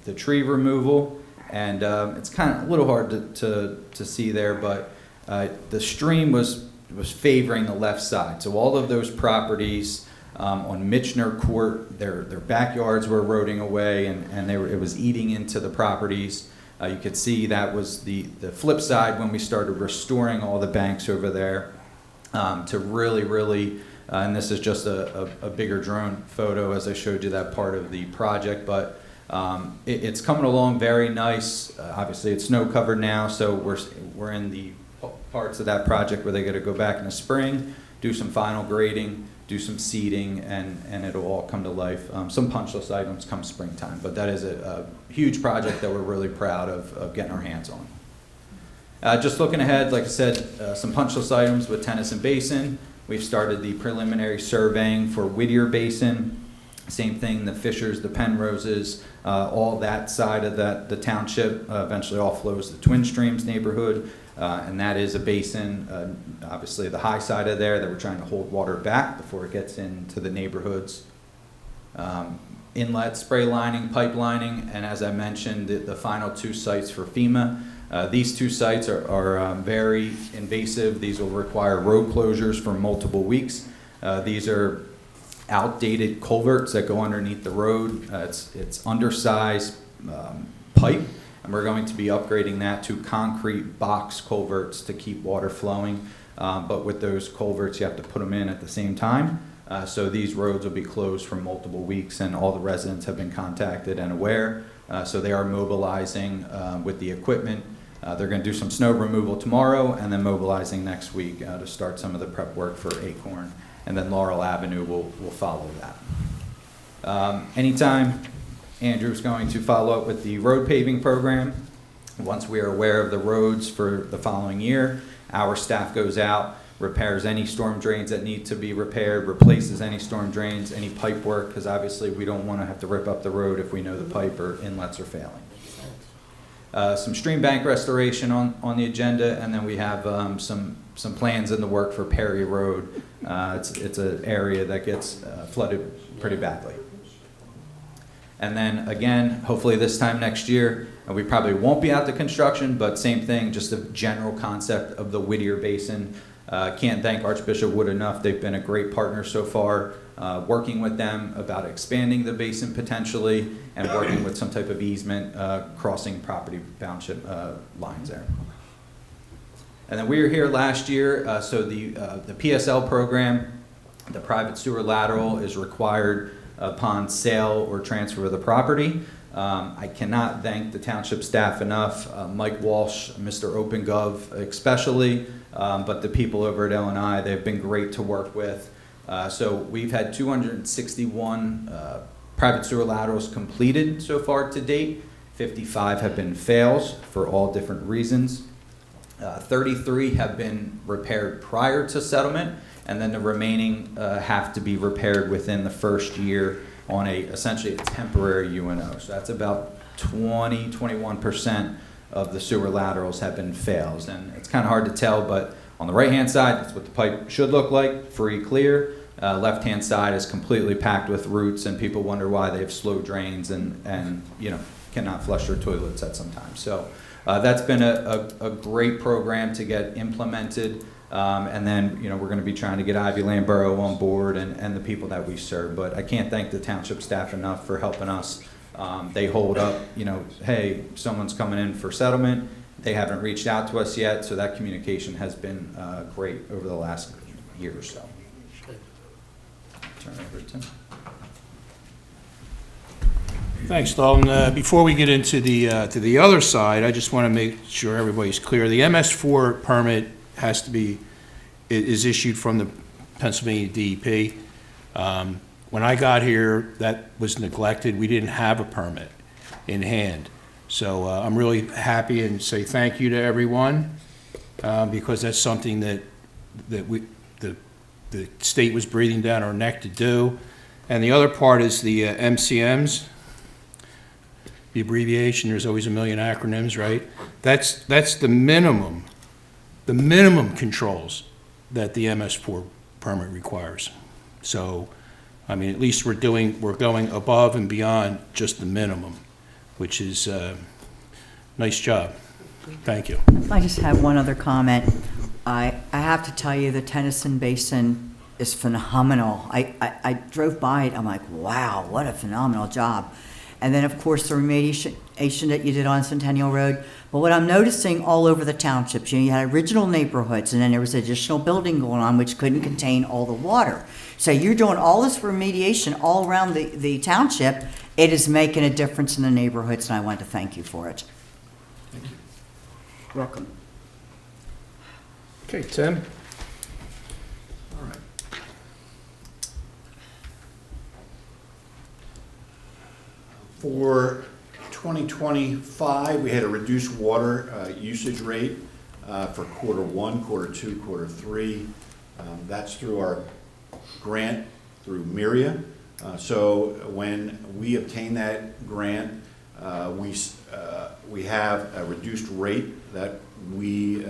the tree removal. And it's kind of a little hard to see there, but the stream was favoring the left side. So all of those properties on Mitchner Court, their backyards were eroding away, and it was eating into the properties. You could see that was the flip side when we started restoring all the banks over there to really, and this is just a bigger drone photo as I showed you that part of the project, but it's coming along very nice. Obviously, it's snow covered now, so we're in the parts of that project where they got to go back in the spring, do some final grading, do some seeding, and it'll all come to life. Some punch list items come springtime, but that is a huge project that we're really proud of getting our hands on. Just looking ahead, like I said, some punch list items with Tennyson Basin. We've started the preliminary surveying for Whittier Basin. Same thing, the Fishers, the Penroses, all that side of the township eventually all flows to Twin Streams neighborhood, and that is a basin, obviously the high side of there that we're trying to hold water back before it gets into the neighborhoods. Inlet, spray lining, pipe lining, and as I mentioned, the final 2 sites for FEMA. These 2 sites are very invasive. These will require road closures for multiple weeks. These are outdated culverts that go underneath the road. It's undersized pipe, and we're going to be upgrading that to concrete box culverts to keep water flowing. But with those culverts, you have to put them in at the same time. So these roads will be closed for multiple weeks, and all the residents have been contacted and aware. So they are mobilizing with the equipment. They're going to do some snow removal tomorrow, and then mobilizing next week to start some of the prep work for Acorn. And then Laurel Avenue will follow that. Anytime, Andrew's going to follow up with the road paving program. Once we are aware of the roads for the following year, our staff goes out, repairs any storm drains that need to be repaired, replaces any storm drains, any pipe work, because obviously we don't want to have to rip up the road if we know the pipe or inlets are failing. Some stream bank restoration on the agenda, and then we have some plans in the work for Perry Road. It's an area that gets flooded pretty badly. And then again, hopefully this time next year, and we probably won't be out to construction, but same thing, just a general concept of the Whittier Basin. Can't thank Archbishop Wood enough. They've been a great partner so far, working with them about expanding the basin potentially and working with some type of easement crossing property boundary lines there. And then we were here last year, so the PSL program, the private sewer lateral, is required upon sale or transfer of the property. I cannot thank the township staff enough, Mike Walsh, Mr. OpenGov especially, but the people over at L&I, they've been great to work with. So we've had 261 private sewer laterals completed so far to date. 55 have been fails for all different reasons. 33 have been repaired prior to settlement, and then the remaining have to be repaired within the first year on essentially a temporary UNO. So that's about 21% of the sewer laterals have been fails. And it's kind of hard to tell, but on the right-hand side, that's what the pipe should look like, free, clear. Left-hand side is completely packed with roots, and people wonder why they have slow drains and cannot flush their toilets at some time. So that's been a great program to get implemented. And then, we're going to be trying to get Ivy Land Borough on board and the people that we serve. But I can't thank the township staff enough for helping us. They hold up, hey, someone's coming in for settlement. They haven't reached out to us yet, so that communication has been great over the last year or so. Turn it over to Tim. Thanks, Daulton. Before we get into the other side, I just want to make sure everybody's clear. The MS4 permit is issued from the Pennsylvania DEP. When I got here, that was neglected. We didn't have a permit in hand. So I'm really happy and say thank you to everyone because that's something that the state was breathing down our neck to do. And the other part is the MCMs. The abbreviation, there's always a million acronyms, right? That's the minimum controls that the MS4 permit requires. So, I mean, at least we're going above and beyond just the minimum, which is nice job. Thank you. I just have one other comment. I have to tell you, the Tennyson Basin is phenomenal. I drove by it, I'm like, wow, what a phenomenal job. And then, of course, the remediation that you did on Centennial Road. But what I'm noticing all over the townships, you had original neighborhoods, and then there was additional building going on which couldn't contain all the water. So you're doing all this remediation all around the township. It is making a difference in the neighborhoods, and I want to thank you for it. Thank you. Welcome. Okay, Tim. All right. For 2025, we had a reduced water usage rate for quarter 1, quarter 2, quarter 3. That's through our grant through Myria. So when we obtain that grant, we have a reduced rate that we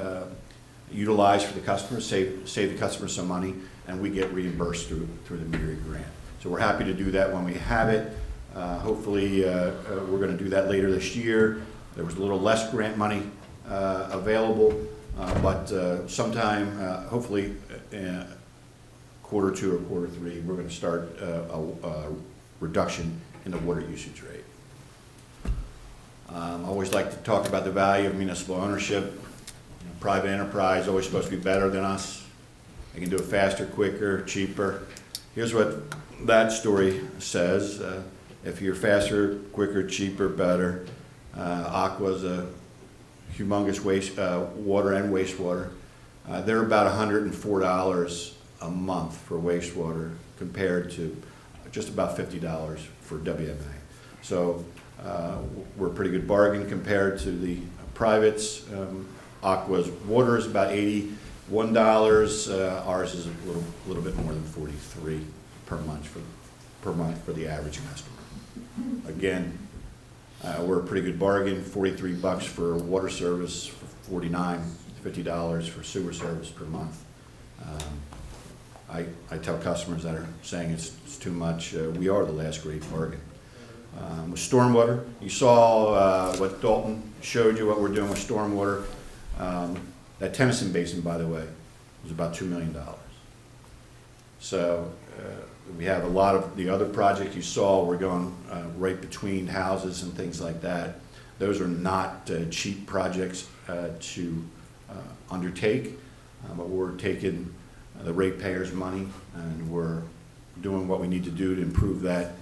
utilize for the customers, save the customer some money, and we get reimbursed through the Myria grant. So we're happy to do that when we have it. Hopefully, we're going to do that later this year. There was a little less grant money available, but sometime, hopefully, quarter 2 or quarter 3, we're going to start a reduction in the water usage rate. I always like to talk about the value of municipal ownership. Private enterprise is always supposed to be better than us. They can do it faster, quicker, cheaper. Here's what that story says. If you're faster, quicker, cheaper, better, Aqua's a humongous water and wastewater. They're about $104 a month for wastewater compared to just about $50 for WMA. So we're a pretty good bargain compared to the privates. Aqua's water is about $81. Ours is a little bit more than $43 per month for the average customer. Again, we're a pretty good bargain. $43 for water service, $50 for sewer service per month. I tell customers that are saying it's too much, we are the last great bargain. With stormwater, you saw what Daulton showed you, what we're doing with stormwater. That Tennyson Basin, by the way, was about $2 million. So we have a lot of the other projects you saw, we're going right between houses and things like that. Those are not cheap projects to undertake, but we're taking the ratepayers' money and we're doing what we need to do to improve that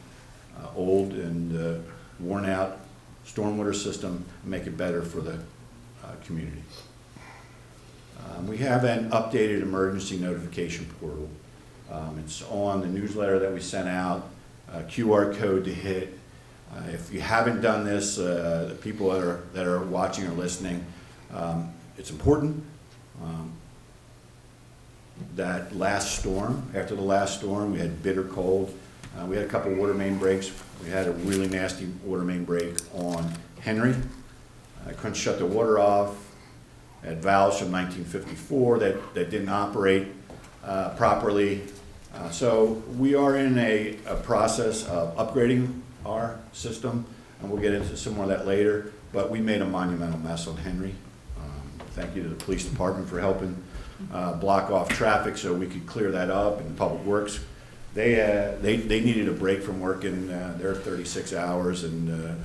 old and worn out stormwater system and make it better for the community. We have an updated emergency notification portal. It's on the newsletter that we sent out, QR code to hit. If you haven't done this, the people that are watching or listening, it's important. That last storm, after the last storm, we had bitter cold. We had a couple water main breaks. We had a really nasty water main break on Henry. I couldn't shut the water off. I had valves from 1954 that didn't operate properly. So we are in a process of upgrading our system, and we'll get into some more of that later, but we made a monumental mess on Henry. Thank you to the police department for helping block off traffic so we could clear that up, and Public Works. They needed a break from working their 36 hours, and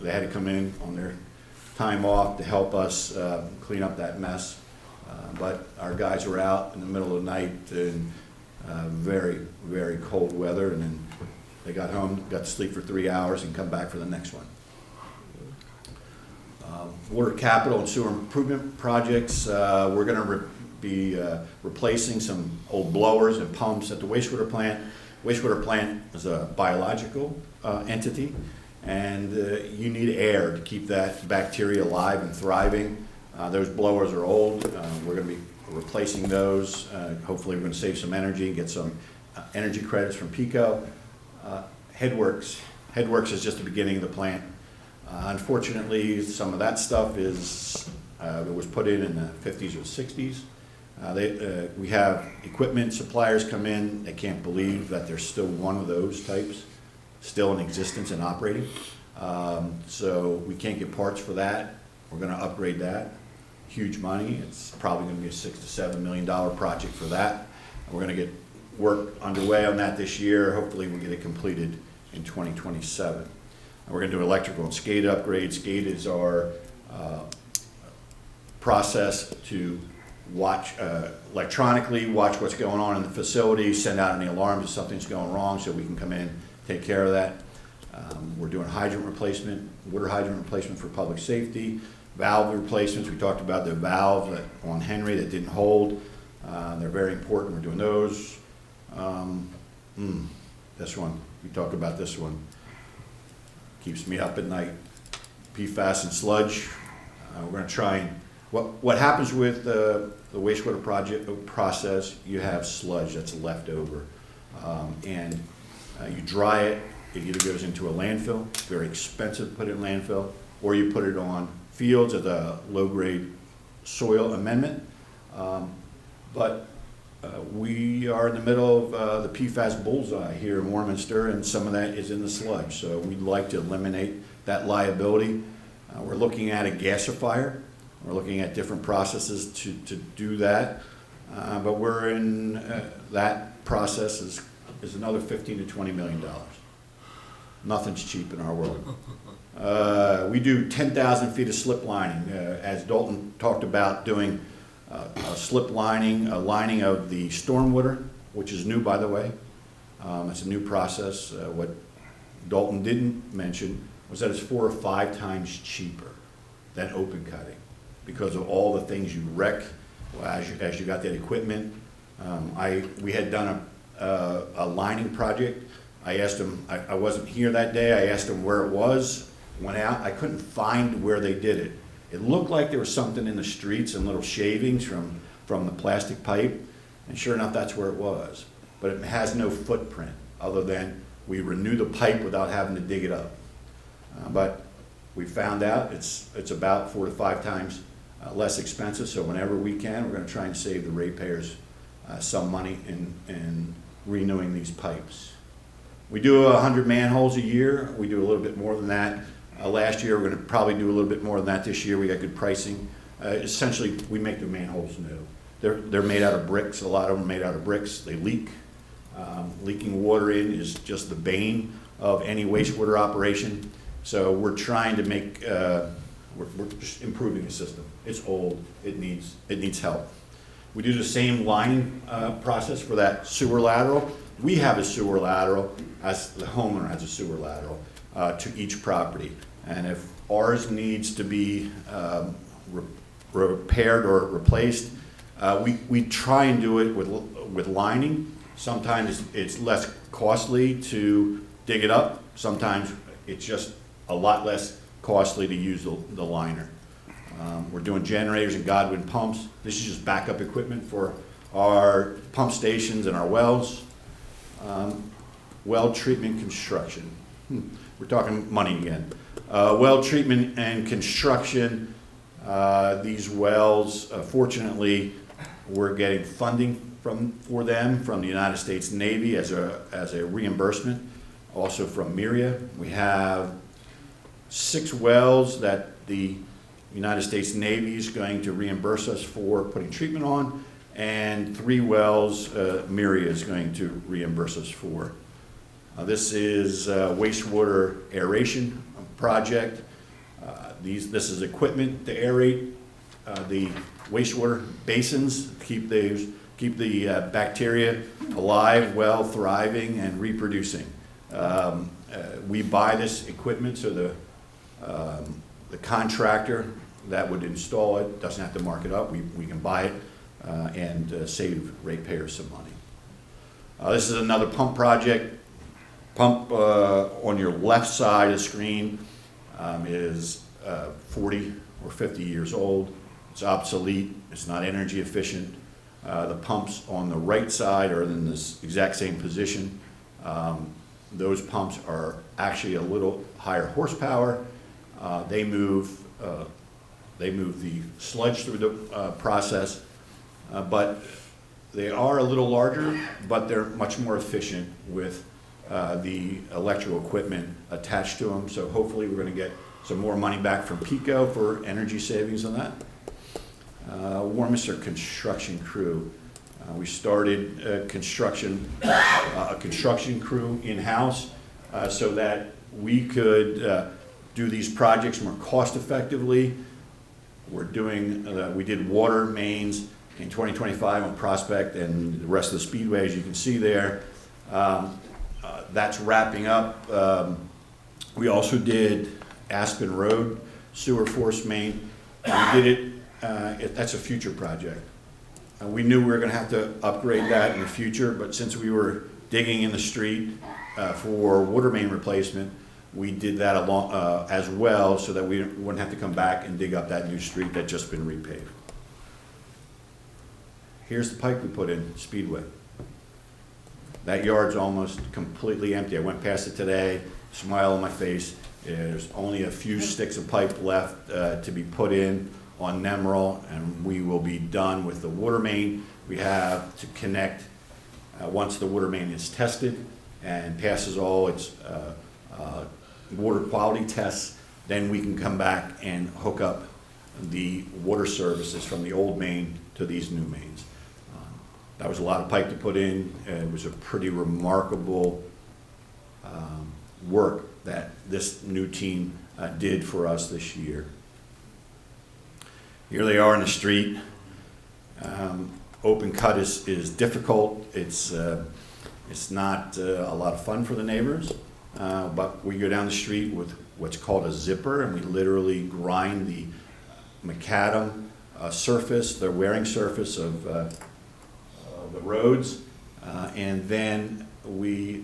they had to come in on their time off to help us clean up that mess. But our guys were out in the middle of the night in very, very cold weather, and then they got home, got to sleep for 3 hours, and come back for the next one. Water capital and sewer improvement projects. We're going to be replacing some old blowers and pumps at the wastewater plant. Wastewater plant is a biological entity, and you need air to keep that bacteria alive and thriving. Those blowers are old. We're going to be replacing those. Hopefully we're going to save some energy and get some energy credits from PICO. Headworks. Headworks is just the beginning of the plant. Unfortunately, some of that stuff is it was put in the 50s or 60s. We have equipment suppliers come in. They can't believe that there's still one of those types still in existence and operating. So we can't get parts for that. We're going to upgrade that. Huge money. It's probably going to be a $6 to $7 million project for that. And we're going to get work underway on that this year. Hopefully we'll get it completed in 2027. And we're going to do electrical and SCADA upgrades. SCADA is our process to watch electronically, watch what's going on in the facility, send out any alarms if something's going wrong so we can come in, take care of that. We're doing hydrant replacement, water hydrant replacement for public safety, valve replacements. We talked about the valve on Henry that didn't hold. They're very important. We're doing those. This one, we talked about this one. Keeps me up at night. PFAS and sludge. We're going to try and, what happens with the wastewater project process, you have sludge that's left over. And you dry it, it either goes into a landfill, it's very expensive to put it in landfill, or you put it on fields as a low-grade soil amendment. But we are in the middle of the PFAS bullseye here in Warminster, and some of that is in the sludge. So we'd like to eliminate that liability. We're looking at a gasifier. We're looking at different processes to do that. But we're in, that process is another $15 to $20 million. Nothing's cheap in our world. We do 10,000 feet of slip lining. As Daulton talked about doing a slip lining, a lining of the stormwater, which is new, by the way. It's a new process. What Daulton didn't mention was that it's 4 or 5 times cheaper than open cutting because of all the things you wreck as you got that equipment. We had done a lining project. I asked them, I wasn't here that day, I asked them where it was, went out, I couldn't find where they did it. It looked like there was something in the streets and little shavings from the plastic pipe, and sure enough, that's where it was. But it has no footprint, other than we renew the pipe without having to dig it up. But we found out it's about 4 to 5 times less expensive, so whenever we can, we're gonna try and save the ratepayers some money in renewing these pipes. We do 100 manholes a year. We do a little bit more than that. Last year, we're going to probably do a little bit more than that this year. We got good pricing. Essentially, we make the manholes new. They're made out of bricks. A lot of them are made out of bricks. They leak. Leaking water in is just the bane of any wastewater operation. So we're trying to make, we're just improving the system. It's old. It needs help. We do the same lining process for that sewer lateral. We have a sewer lateral, as the homeowner has a sewer lateral to each property. And if ours needs to be repaired or replaced, we try and do it with lining. Sometimes it's less costly to dig it up. Sometimes it's just a lot less costly to use the liner. We're doing generators and Godwin pumps. This is just backup equipment for our pump stations and our wells. Well treatment construction. We're talking money again. Well treatment and construction. These wells, fortunately, we're getting funding for them from the United States Navy as a reimbursement, also from Myria. We have 6 wells that the United States Navy is going to reimburse us for putting treatment on, and 3 wells Myria is going to reimburse us for. This is a wastewater aeration project. This is equipment to aerate the wastewater basins, keep the bacteria alive, well, thriving, and reproducing. We buy this equipment, so the contractor that would install it doesn't have to mark it up. We can buy it and save ratepayers some money. This is another pump project. Pump on your left side of the screen is 40 or 50 years old. It's obsolete. It's not energy efficient. The pumps on the right side are in this exact same position. Those pumps are actually a little higher horsepower. They move the sludge through the process, but they are a little larger, but they're much more efficient with the electrical equipment attached to them. So hopefully we're going to get some more money back from PICO for energy savings on that. Warminster construction crew. We started a construction crew in-house so that we could do these projects more cost effectively. We did water mains in 2025 on Prospect and the rest of the speedway, as you can see there. That's wrapping up. We also did Aspen Road sewer force main. We did it. That's a future project. We knew we were going to have to upgrade that in the future, but since we were digging in the street for water main replacement, we did that as well so that we wouldn't have to come back and dig up that new street that's just been repaved. Here's the pipe we put in, Speedway. That yard's almost completely empty. I went past it today, smile on my face. There's only a few sticks of pipe left to be put in on Nemeril, and we will be done with the water main. We have to connect once the water main is tested and passes all its water quality tests, then we can come back and hook up the water services from the old main to these new mains. That was a lot of pipe to put in. It was a pretty remarkable work that this new team did for us this year. Here they are in the street. Open cut is difficult. It's not a lot of fun for the neighbors, but we go down the street with what's called a zipper, and we literally grind the McAdams surface, the wearing surface of the roads, and then we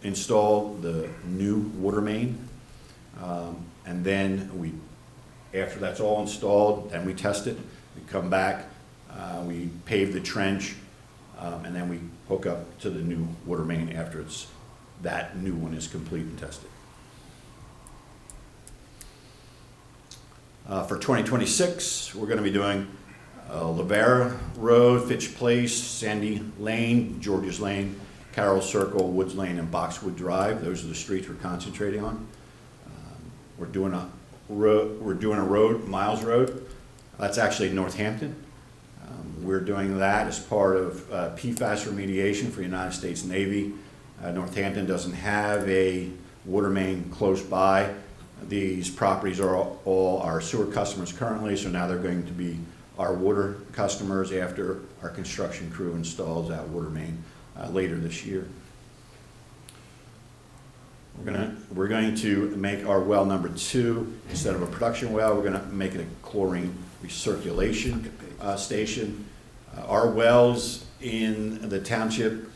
install the new water main, and then after that's all installed, then we test it. We come back, we pave the trench, and then we hook up to the new water main after that new one is complete and tested. For 2026, we're going to be doing Lavera Road, Fitch Place, Sandy Lane, Georges Lane, Carroll Circle, Woods Lane, and Boxwood Drive. Those are the streets we're concentrating on. We're doing a road, Miles Road. That's actually Northampton. We're doing that as part of PFAS remediation for the United States Navy. Northampton doesn't have a water main close by. These properties are all our sewer customers currently, so now they're going to be our water customers after our construction crew installs that water main later this year. We're going to make our well number 2, instead of a production well, we're going to make it a chlorine recirculation station. Our wells in the township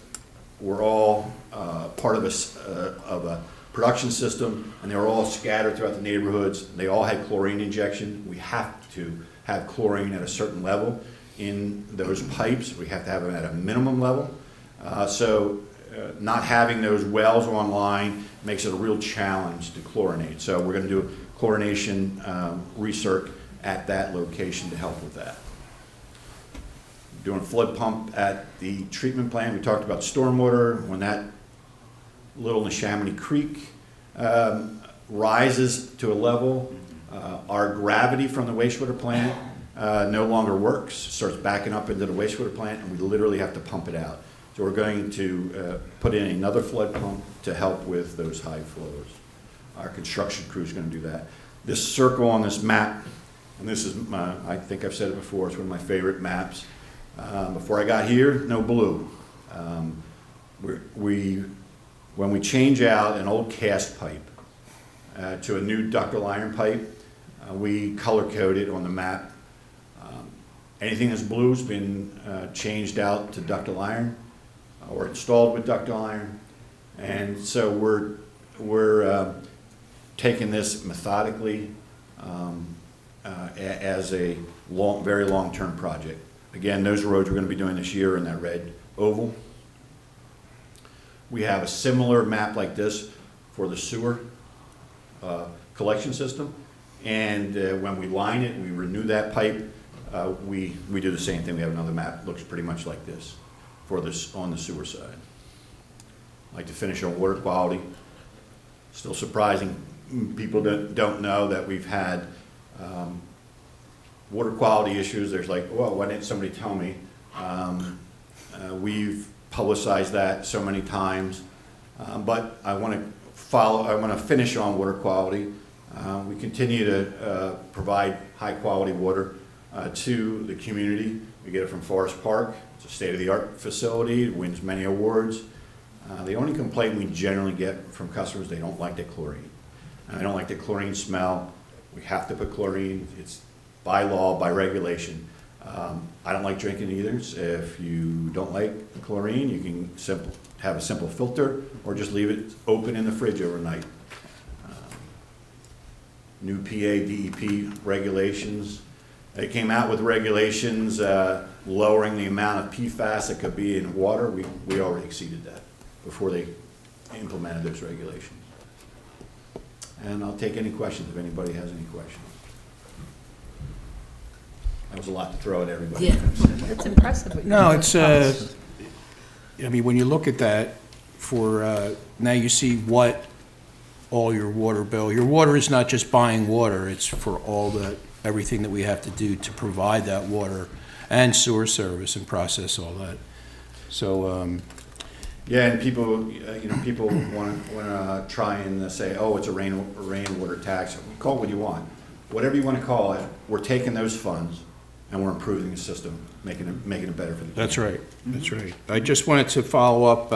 were all part of a production system, and they were all scattered throughout the neighborhoods. They all had chlorine injection. We have to have chlorine at a certain level in those pipes. We have to have them at a minimum level. Not having those wells online makes it a real challenge to chlorinate. So we're going to do chlorination recirc at that location to help with that. doing a flood pump at the treatment plant. We talked about stormwater. When that little Neshaminy Creek rises to a level, our gravity from the wastewater plant no longer works, starts backing up into the wastewater plant, and we literally have to pump it out. So we're going to put in another flood pump to help with those high flows. Our construction crew is going to do that. This circle on this map, and this is I think I've said it before, it's one of my favorite maps. Before I got here, no blue. When we change out an old cast pipe to a new ductile iron pipe, we color code it on the map. Anything that's blue has been changed out to ductile iron or installed with ductile iron, and so we're taking this methodically as a very long-term project. Again, those roads we're going to be doing this year in that red oval. We have a similar map like this for the sewer collection system, and when we line it, we renew that pipe. We do the same thing. We have another map that looks pretty much like this for this on the sewer side. I'd like to finish on water quality. Still surprising, people don't know that we've had water quality issues. There's like, well, why didn't somebody tell me? We've publicized that so many times, but I want to finish on water quality. We continue to provide high quality water to the community. We get it from Forest Park. It's a state-of-the-art facility. It wins many awards. The only complaint we generally get from customers, they don't like the chlorine. They don't like the chlorine smell. We have to put chlorine. It's by law, by regulation. I don't like drinking either. So if you don't like chlorine, you can have a simple filter or just leave it open in the fridge overnight. New PA, DEP regulations. They came out with regulations lowering the amount of PFAS that could be in water. We already exceeded that before they implemented those regulations. And I'll take any questions if anybody has any questions. That was a lot to throw at everybody. Yeah, it's impressive. No, it's, I mean, when you look at that for, now you see what all your water is not just buying water, it's for all everything that we have to do to provide that water and sewer service and process all that. So, yeah, and people, people want to try and say, oh, it's a rainwater tax. Call it what you want. Whatever you want to call it, we're taking those funds and we're improving the system, making it better for the community. that's right, that's right. I just wanted to follow up.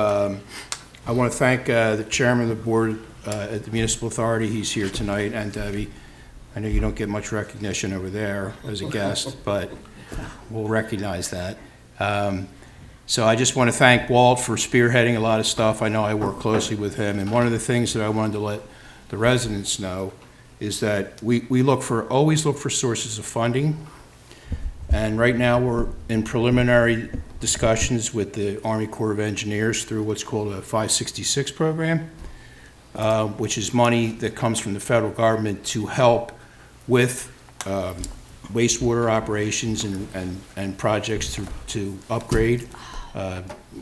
I want to thank the chairman of the board at the Municipal Authority. He's here tonight, and Debbie. I know you don't get much recognition over there as a guest, but we'll recognize that. So I just want to thank Walt for spearheading a lot of stuff. I know I work closely with him, and one of the things that I wanted to let the residents know is that we always look for sources of funding, and right now we're in preliminary discussions with the Army Corps of Engineers through what's called a 566 program, which is money that comes from the federal government to help with wastewater operations and projects to upgrade.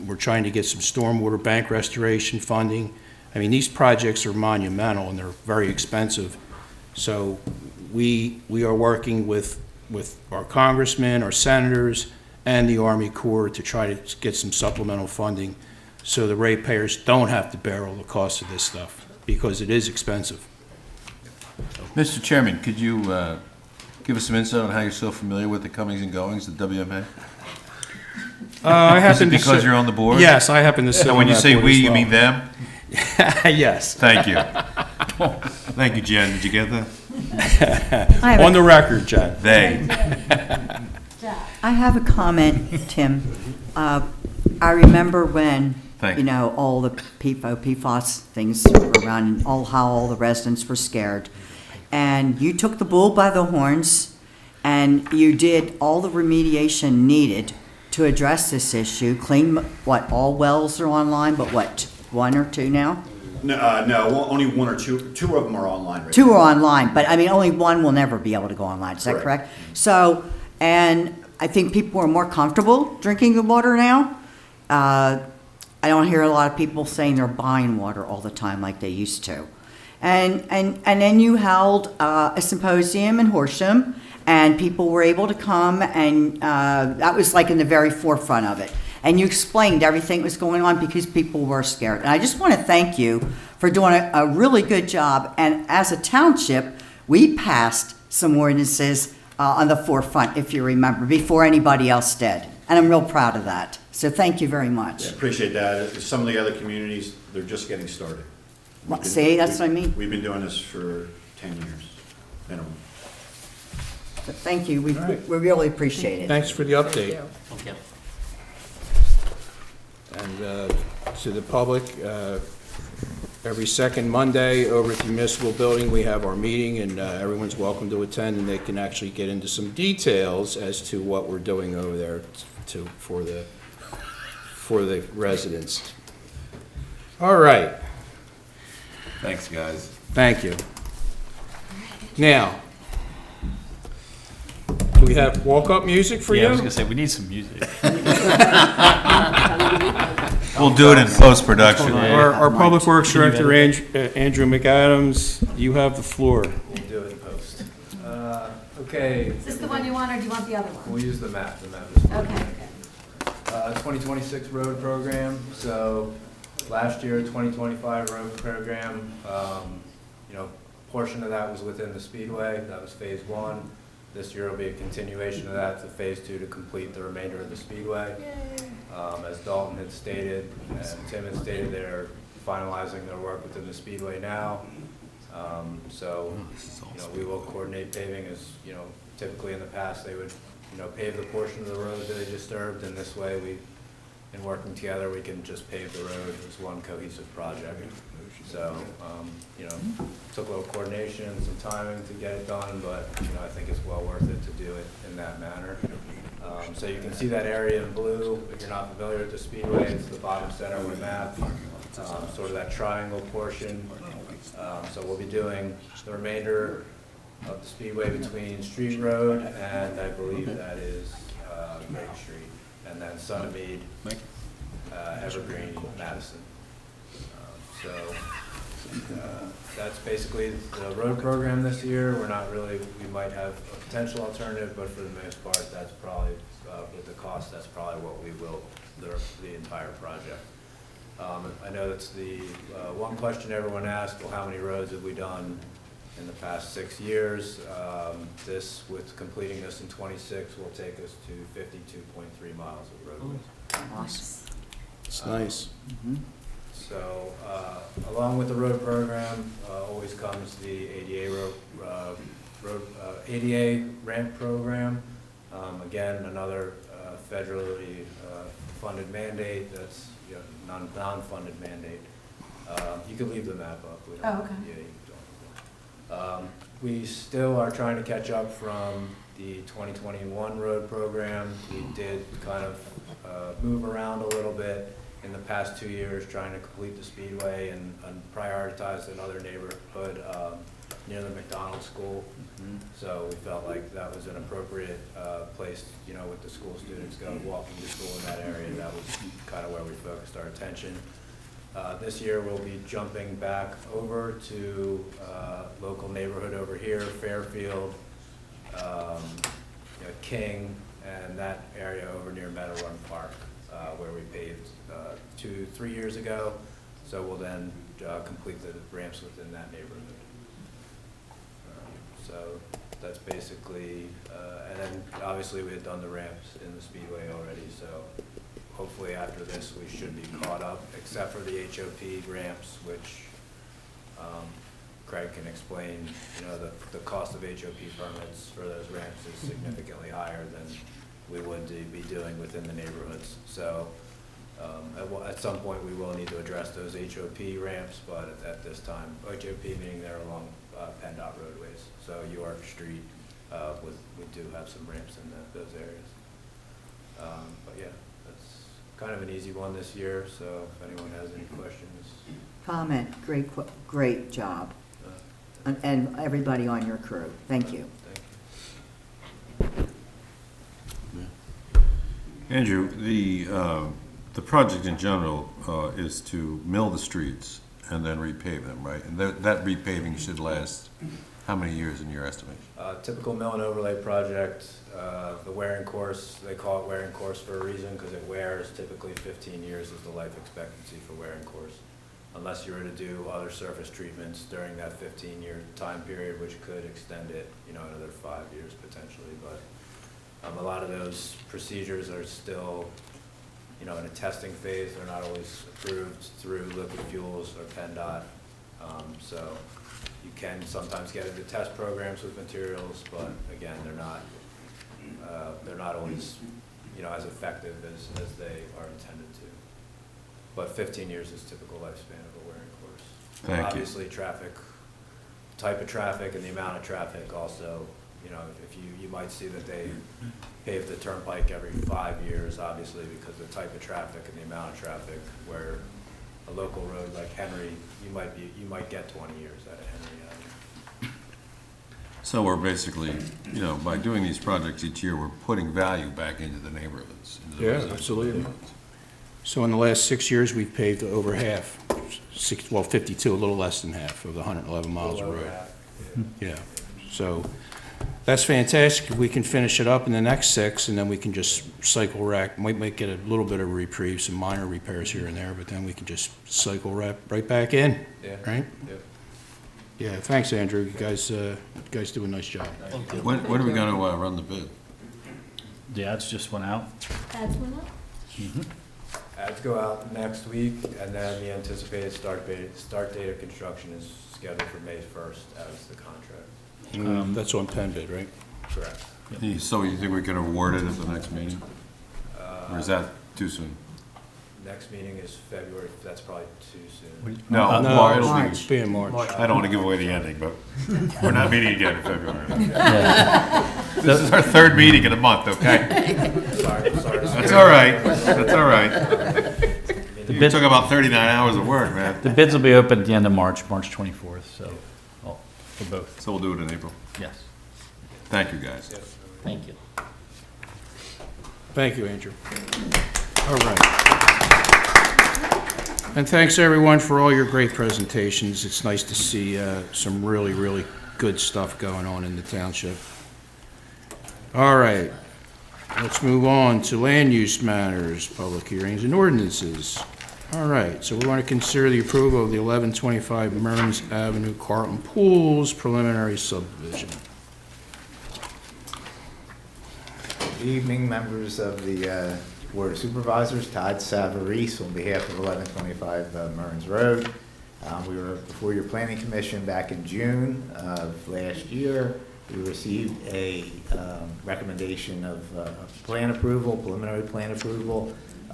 We're trying to get some stormwater bank restoration funding. I mean, these projects are monumental and they're very expensive. So we are working with our congressmen, our senators, and the Army Corps to try to get some supplemental funding so the ratepayers don't have to bear all the cost of this stuff, because it is expensive. Mr. Chairman, could you give us some insight on how you're so familiar with the comings and goings of WMA? I happen Is it because you're on the board? Yes, I happen to sit So on when you that say board we, as you well. mean them? Yes. Thank you. Thank you, Jen. Did you get that? On the record, Jen. They. I have a comment, Tim. I remember when, Thank you know, all the PFAS things were around, and how all the residents were scared. And you took the bull by the horns, and you did all the remediation needed to address this issue. Clean, all wells are online, but one or two now? No, only one or two. Two of them are online right Two now. are online, but I mean, only one will never be able to go online, is that Correct. correct? So, and I think people are more comfortable drinking the water now. I don't hear a lot of people saying they're buying water all the time like they used to. And then you held a symposium in Horsham, and people were able to come, and that was like in the very forefront of it. And you explained everything that was going on because people were scared. And I just want to thank you for doing a really good job. And as a township, we passed some ordinances on the forefront, if you remember, before anybody else did. And I'm real proud of that. So thank you very much. Yeah, appreciate that. Some of the other communities, they're just getting started. See, that's what I mean. We've been doing this for 10 years, minimum. So thank you. We really appreciate it. Thanks for the update. Thank you. And to the public, every second Monday over at the municipal building, we have our meeting, and everyone's welcome to attend, and they can actually get into some details as to what we're doing over there for the residents. All right. Thanks, guys. Thank you. Now, do we have walk-up music for you? Yeah, I was gonna say, we need some music. We'll do it in post-production. Our Public Works Director, Andrew McAdams, you have the floor. We'll do it in post. Okay. Is this the one you want, or do you want the other one? We'll use the map. The map is fine. Okay. 2026 road program. So last year, 2025 road program, portion of that was within the Speedway. That was phase 1. This year will be a continuation of that to phase 2 to complete the remainder of the Speedway. As Daulton had stated, and Tim had stated, they're finalizing their work within the Speedway now. We will coordinate paving as, typically in the past, they would, pave the portion of the road that they disturbed, and this way in working together, we can just pave the road as one cohesive project. So, took a little coordination and some timing to get it done, but, I think it's well worth it to do it in that manner. So you can see that area in blue. If you're not familiar with the Speedway, it's the bottom center of the map, sort of that triangle portion. So we'll be doing the remainder of the Speedway between Street Road and I believe that is Main Street, and then Sunnymead, Evergreen, Madison. That's basically the road program this year. We might have a potential alternative, but for the most part, that's probably, with the cost, that's probably what we will, the entire project. I know that's the one question everyone asked, well, how many roads have we done in the past 6 years? With completing this in 26, will take us to 52.3 miles of roadways. Awesome. It's nice. So, along with the road program, always comes the ADA ADA ramp program. Again, another federally funded mandate. That's non-funded mandate. You can leave the map up. We don't, Oh, okay. Yeah, you don't. We still are trying to catch up from the 2021 road program. We did kind of move around a little bit in the past 2 years, trying to complete the Speedway and prioritize another neighborhood near the McDonald's school. So we felt like that was an appropriate place, with the school students walking to school in that area. That was kind of where we focused our attention. This year we'll be jumping back over to local neighborhood over here, Fairfield, King, and that area over near Meadow Run Park, where we paved 2-3 years ago. So we'll then complete the ramps within that neighborhood. So that's basically, and then obviously we had done the ramps in the Speedway already, so hopefully after this we should be caught up, except for the HOP ramps, which Craig can explain. The cost of HOP permits for those ramps is significantly higher than we would be doing within the neighborhoods. So at some point we will need to address those HOP ramps, but at this time, HOP meaning they're along PennDOT roadways. So York Street, we do have some ramps in those areas. But yeah, that's kind of an easy one this year, so if anyone has any questions. Comment. Great job. And everybody on your crew. Thank you. Thank you. Andrew, the project in general is to mill the streets and then repave them, right? And that repaving should last how many years in your estimation? Typical mill and overlay project, the wearing course, they call it wearing course for a reason because it wears. Typically 15 years is the life expectancy for wearing course. Unless you were to do other surface treatments during that 15-year time period, which could extend it, another 5 years potentially. But a lot of those procedures are still, in a testing phase. They're not always approved through liquid fuels or PennDOT. So you can sometimes get into test programs with materials, but again, they're not always, as effective as they are intended to. But 15 years is typical lifespan of a wearing course. Thank you. Obviously, type of traffic and the amount of traffic also, if you might see that they pave the turnpike every 5 years, obviously, because the type of traffic and the amount of traffic, where a local road like Henry, you might get 20 years out of Henry Avenue. So we're basically, by doing these projects each year, we're putting value back into the neighborhoods. into the residential Absolutely. neighborhoods. So in the last 6 years, we've paved over half, 52, a little less than half of the 111 miles of road. Yeah, so that's fantastic. If we can finish it up in the next 6, and then we can just cycle rack, might get a little bit of reprieve, some minor repairs here and there, but then we can just cycle rack right back in, right? Yeah, thanks, Andrew. You guys do a nice job. When are we going to run the bid? The ads just went out. Ads went up? Ads go out next week, and then the anticipated start date of construction is scheduled for May 1st as the contract. That's on Penn bid, right? Correct. So you think we can award it at the next meeting? Or is that too soon? Next meeting is February, that's probably too soon. No, it'll March. Be in March. I don't want to give away the ending, but we're not meeting again in February. This is our 3rd meeting in a month, okay? Sorry. That's all right. That's all right. You took about 39 hours of work, man. The bids will be open at the end of March 24th, so, for both. So we'll do it in April. Yes. Thank you, guys. Thank you. Thank you, Andrew. All right. And thanks, everyone, for all your great presentations. It's nice to see some really, really good stuff going on in the township. All right. Let's move on to land use matters, public hearings, and ordinances. All right, so we want to consider the approval of the 1125 Mearns Avenue Carlton Pools preliminary subdivision. Good evening, members of the Board of Supervisors. Todd Savarese on behalf of 1125 Mearns Road. We were before your Planning Commission back in June of last year. We received a recommendation of plan approval, preliminary plan approval.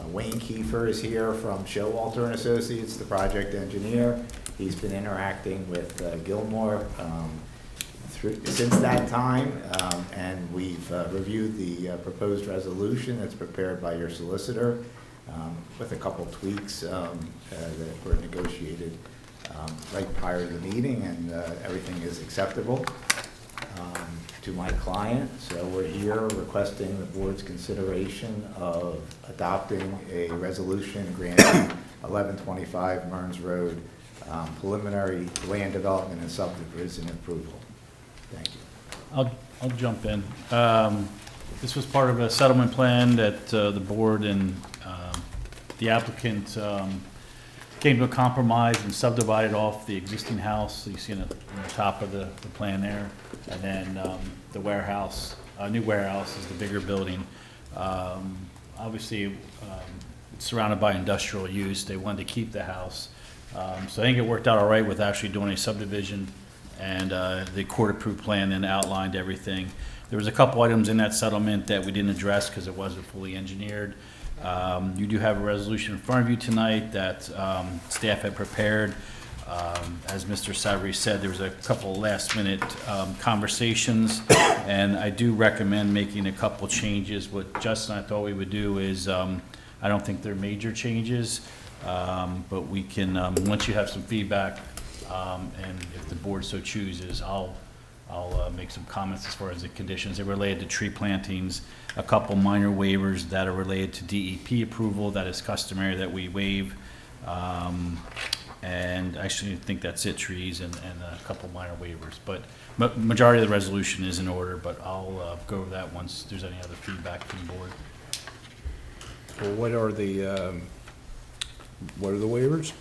Wayne Kiefer is here from Showalter and Associates, the project engineer. He's been interacting with Gilmore since that time, and we've reviewed the proposed resolution that's prepared by your solicitor with a couple tweaks that were negotiated right prior to the meeting, and everything is acceptable to my client. So we're here requesting the board's consideration of adopting a resolution granting 1125 Mearns Road preliminary land development and subdivision approval. Thank you. I'll jump in. This was part of a settlement plan that the board and the applicant came to a compromise and subdivided off the existing house. So you see on the top of the plan there. And then the warehouse, new warehouse is the bigger building. Obviously, it's surrounded by industrial use. They wanted to keep the house. So I think it worked out all right with actually doing a subdivision, and the court-approved plan then outlined everything. There was a couple items in that settlement that we didn't address because it wasn't fully engineered. You do have a resolution in front of you tonight that staff had prepared. As Mr. Savory said, there was a couple last-minute conversations, and I do recommend making a couple changes. What Justin and I thought we would do is, I don't think they're major changes, but we can, once you have some feedback, and if the board so chooses, I'll I'll make some comments as far as the conditions. They're related to tree plantings, a couple minor waivers that are related to DEP approval that is customary that we waive. And actually, I think that's it, trees and a couple minor waivers. But majority of the resolution is in order, but I'll go over that once there's any other feedback from the board. Well, what are the waivers?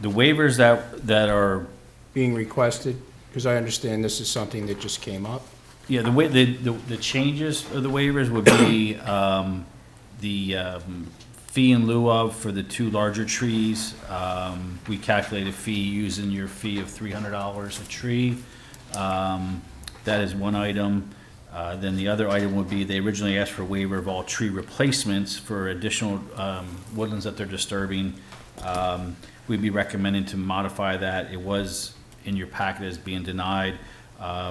The waivers that are being requested, because I understand this is something that just came up. Yeah, the changes of the waivers would be the fee in lieu of for the 2 larger trees. We calculate a fee using your fee of $300 a tree. That is one item. Then the other item would be they originally asked for a waiver of all tree replacements for additional woodlands that they're disturbing. We'd be recommending to modify that. It was in your packet as being denied.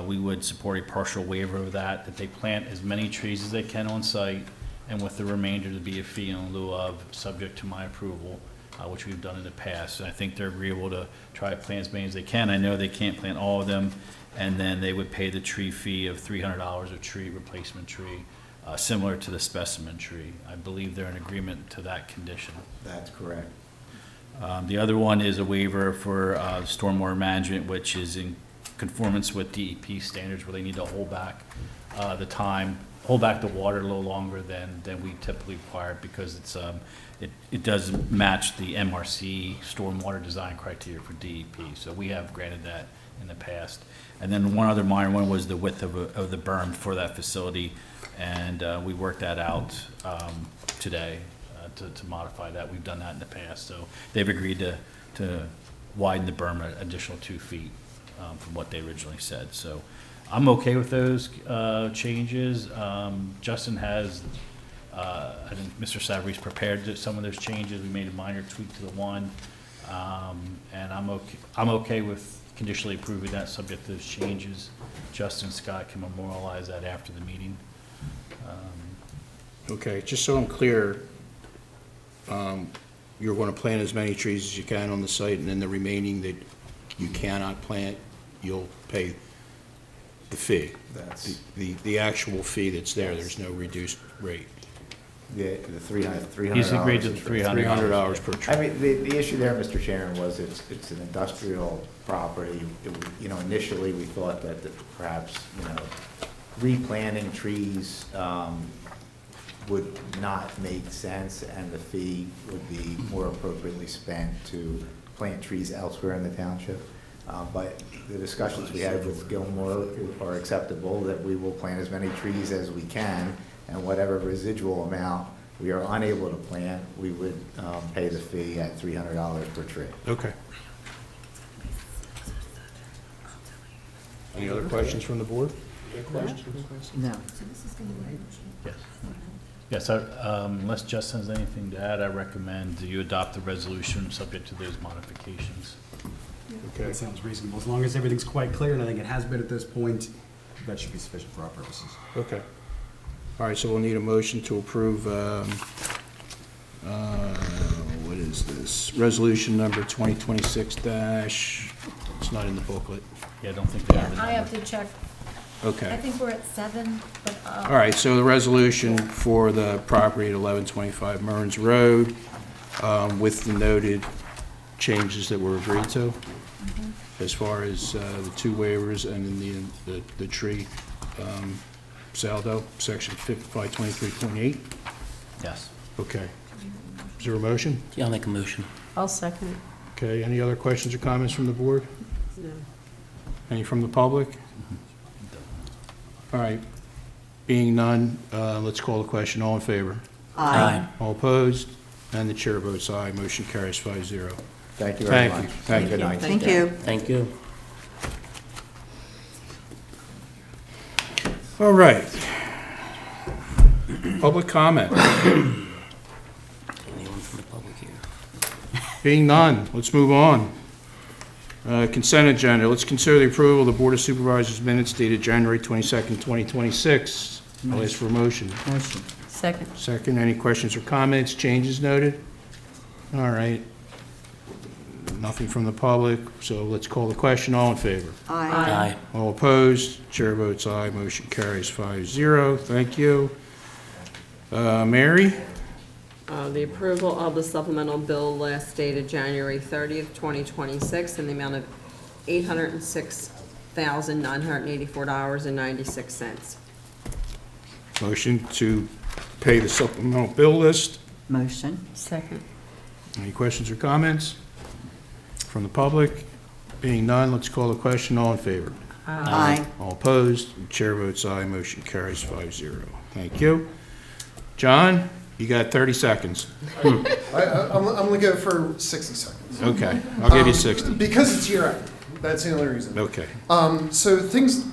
We would support a partial waiver of that they plant as many trees as they can on site, and with the remainder to be a fee in lieu of, subject to my approval, which we've done in the past. And I think they're agreeable to try to plant as many as they can. I know they can't plant all of them, and then they would pay the tree fee of $300 a tree, replacement tree, similar to the specimen tree. I believe they're in agreement to that condition. That's correct. The other one is a waiver for stormwater management, which is in conformance with DEP standards, where they need to hold back hold back the water a little longer than we typically require, because it does match the MRC stormwater design criteria for DEP. So we have granted that in the past. And then one other minor one was the width of the berm for that facility, and we worked that out today. To modify that. We've done that in the past. So they've agreed to widen the berm an additional 2 feet from what they originally said. So I'm okay with those changes. Justin has, I think Mr. Savory's prepared some of those changes. We made a minor tweak to the one. And I'm okay with conditionally approving that subject to those changes. Justin Scott can memorialize that after the meeting. Okay, just so I'm clear, you're going to plant as many trees as you can on the site, and then the remaining that you cannot plant, you'll pay the fee. That's the actual fee that's there. There's no reduced rate. the $300. He's agreed to the $300 per tree. I mean, the issue there, Mr. Chairman, was it's an industrial property. Initially, we thought that perhaps, replanting trees would not make sense, and the fee would be more appropriately spent to plant trees elsewhere in the township. But the discussions we had with Gilmore are acceptable, that we will plant as many trees as we can, and whatever residual amount we are unable to plant, we would pay the fee at $300 per tree. Okay. Any other questions from the board? No. Yes. Yes, unless Justin has anything to add, I recommend you adopt the resolution subject to those modifications. Okay. That sounds reasonable. As long as everything's quite clear, and I think it has been at this point, that should be sufficient for our purposes. Okay. All right, so we'll need a motion to approve, what is this? Resolution number 2026 it's not in the booklet. Yeah, I don't think they have the I have number. to check. Okay. I think we're at 7, but. All right, so the resolution for the property at 1125 Mearns Road, with the noted changes that were agreed to, as far as the 2 waivers and then the tree saldo, section 523.8. Yes. Okay. Is there a motion? Yeah, I'll make a motion. I'll second it. Okay, any other questions or comments from the board? No. Any from the public? All right, being none, let's call the question. All in favor? Aye. All opposed? And the chair votes aye. Motion carries 5-0. Thank you very much. Thank you. Good night. Thank you. Thank you. All right. Public comment. Anyone from the public here? Being none, let's move on. Consent agenda. Let's consider the approval of the Board of Supervisors minutes dated January 22nd, 2026. I'll ask for a motion. Motion. Nothing from the public, so let's call the question. All in favor? Aye. All opposed? Chair votes aye. Motion carries 5-0. Thank you. Mary? The approval of the supplemental bill last dated January 30th, 2026, in the amount of $806,984.96. Motion to pay the supplemental bill list. Motion. Second. Any questions or comments from the public? Being none, let's call the question. All in favor? Aye. All opposed? Chair votes aye. Motion carries 5-0. Thank you. John, you got 30 seconds. I'm going to go for 60 seconds. Okay, I'll give you 60. Because it's year end. That's the only reason. Okay. So things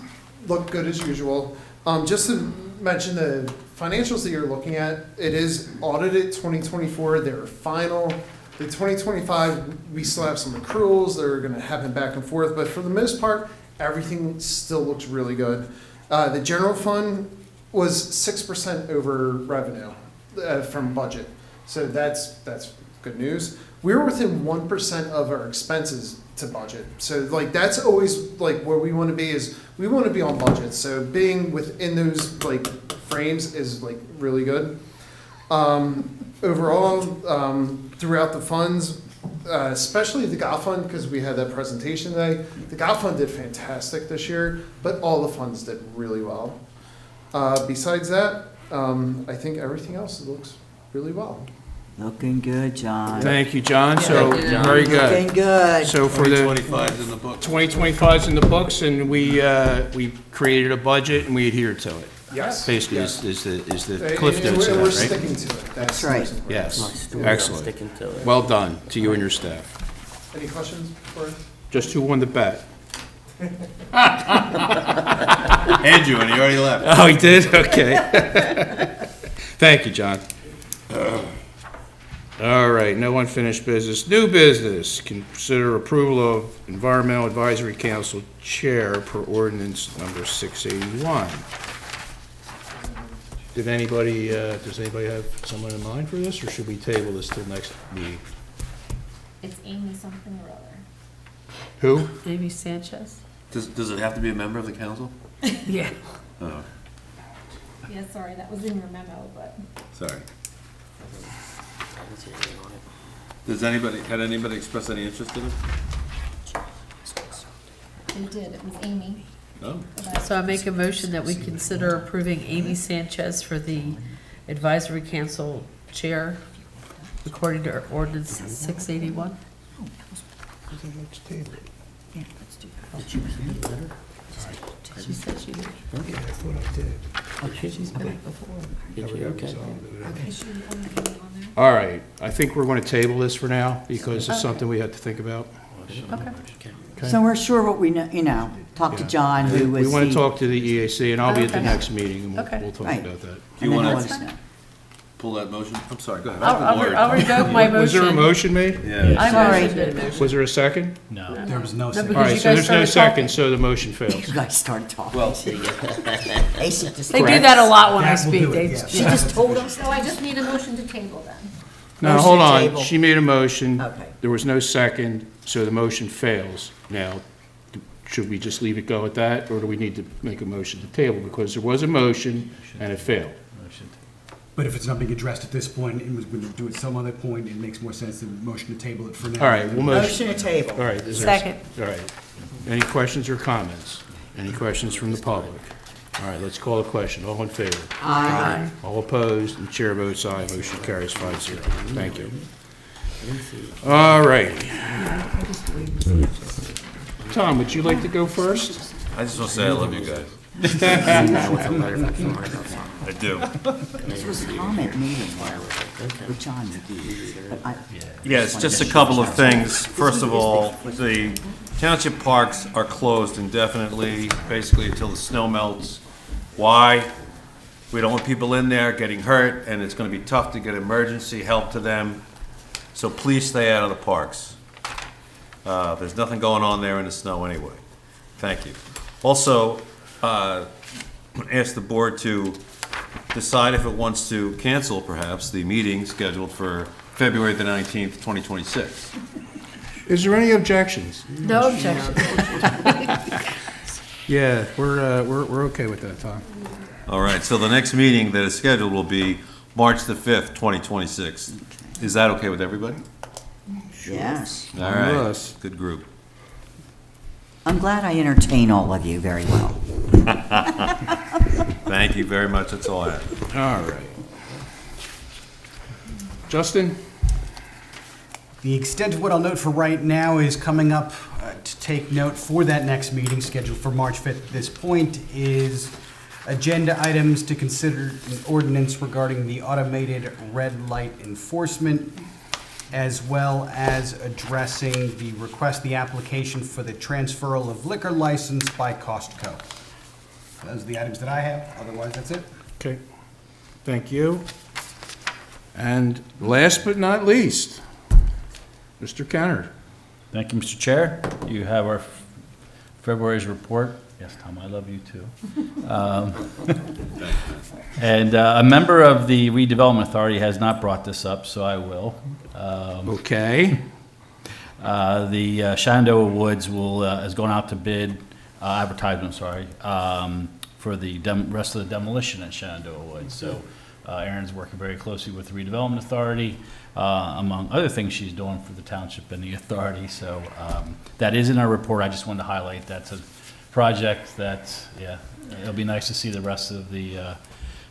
look good as usual. Just to mention the financials that you're looking at, it is audited 2024. They're final. The 2025, we still have some accruals that are going to happen back and forth. But for the most part, everything still looks really good. The general fund was 6% over revenue from budget. So that's good news. We're within 1% of our expenses to budget. So like that's always like where we want to be, is we want to be on budget. So being within those like frames is like really good. Overall, throughout the funds, especially the GOT fund, because we had that presentation today, the GOT fund did fantastic this year, but all the funds did really well. Besides that, I think everything else looks really well. Looking good, John. Thank you, John. So, very good. Looking good. So for the 2025's in the book. 2025's in the books, and we created a budget and we adhered to it. Yes. Basically, Yes. is the And cliff notes of we're that, sticking right? to it. That's right. Yes, Sticking excellent. to it. Well done to you and your staff. Any questions for? Just who won the bet? Andrew, and he already left. Oh, he did? Okay. Thank you, John. All right, no unfinished business. New business, consider approval of Environmental Advisory Council Chair per ordinance number 681. Does anybody have someone in mind for this, or should we table this till next meeting? It's Amy something or other. Who? Amy Sanchez? Does it have to be a member of the council? Yeah. Oh, Yeah, sorry, that was in your memo, but sorry. Had anybody expressed any interest in it? they did. It was Amy. No. So I make a motion that we consider approving Amy Sanchez for the Advisory Council Chair according to ordinance 681. She said she did. Okay, I thought I did. Okay, she's been it before. All right, I think we're going to table this for now because it's something we have to think about. Okay. Okay? So we're sure what we know, talk to Yeah. John, who was We want to the- talk to the EAC, and I'll be at the Okay. next meeting, and Okay. we'll talk Right. about that. Do you and then want let to us know. pull that motion? I'm sorry, go ahead. I'll revoke my motion. Was there a motion made? Yeah. I Sorry. motioned it. Was there a second? No, there was no No, second. All because right, you so guys there's no started second, talking. so the motion fails. You guys started talking. Well, They should just They do Correct. that a lot when I That will speak. do it, They yes. She just told us. So I just need a motion to table then. Now, Motion hold to on, table. she made a motion. Okay. There was no second, so the motion fails. Now, should we just leave it go at that, or do we need to make a motion to table? Because there was a motion, and it failed. But if it's not being addressed at this point, and we're going to do it some other point, it makes more sense to motion to table it for now. All right, we'll Motion to table. All right. is there- Second. All right. Any questions or comments? Any questions from the public? All right, let's call the question. All in favor? Aye. All opposed? And chair votes aye. Motion carries 5-0. Thank you. All right. Tom, would you like to go first? I just want to say I love you guys. I do. This was a comment meeting with John. Yeah, it's just a couple of things. First of all, the township parks are closed indefinitely, basically until the snow melts. Why? We don't want people in there getting hurt, and it's going to be tough to get emergency help to them. So please stay out of the parks. There's nothing going on there in the snow anyway. Thank you. Also, ask the board to decide if it wants to cancel perhaps the meeting scheduled for February the 19th, 2026. Is there any objections? No objection. Yeah, we're okay with that, Tom. All right, so the next meeting that is scheduled will be March the 5th, 2026. Is that okay with everybody? Yes. All right, Yes. good group. I'm glad I entertain all of you very well. Thank you very much, that's all I have. All right. Justin? The extent of what I'll note for right now is coming up to take note for that next meeting scheduled for March 5th. At this point is agenda items to consider an ordinance regarding the automated red light enforcement, as well as addressing the application for the transferal of liquor license by Costco. Those are the items that I have. Otherwise, that's it. Okay, thank you. And last but not least, Mr. Kennard. Thank you, Mr. Chair. You have our February's report. Yes, Tom, I love you too. And a member of the Redevelopment Authority has not brought this up, so I will. Okay. The Shenandoah Woods has gone out to bid, advertisement, for the rest of the demolition at Shenandoah Woods. So Erin's working very closely with the Redevelopment Authority, among other things she's doing for the township and the authority. So that is in our report. I just wanted to highlight that's a project that, it'll be nice to see the rest of the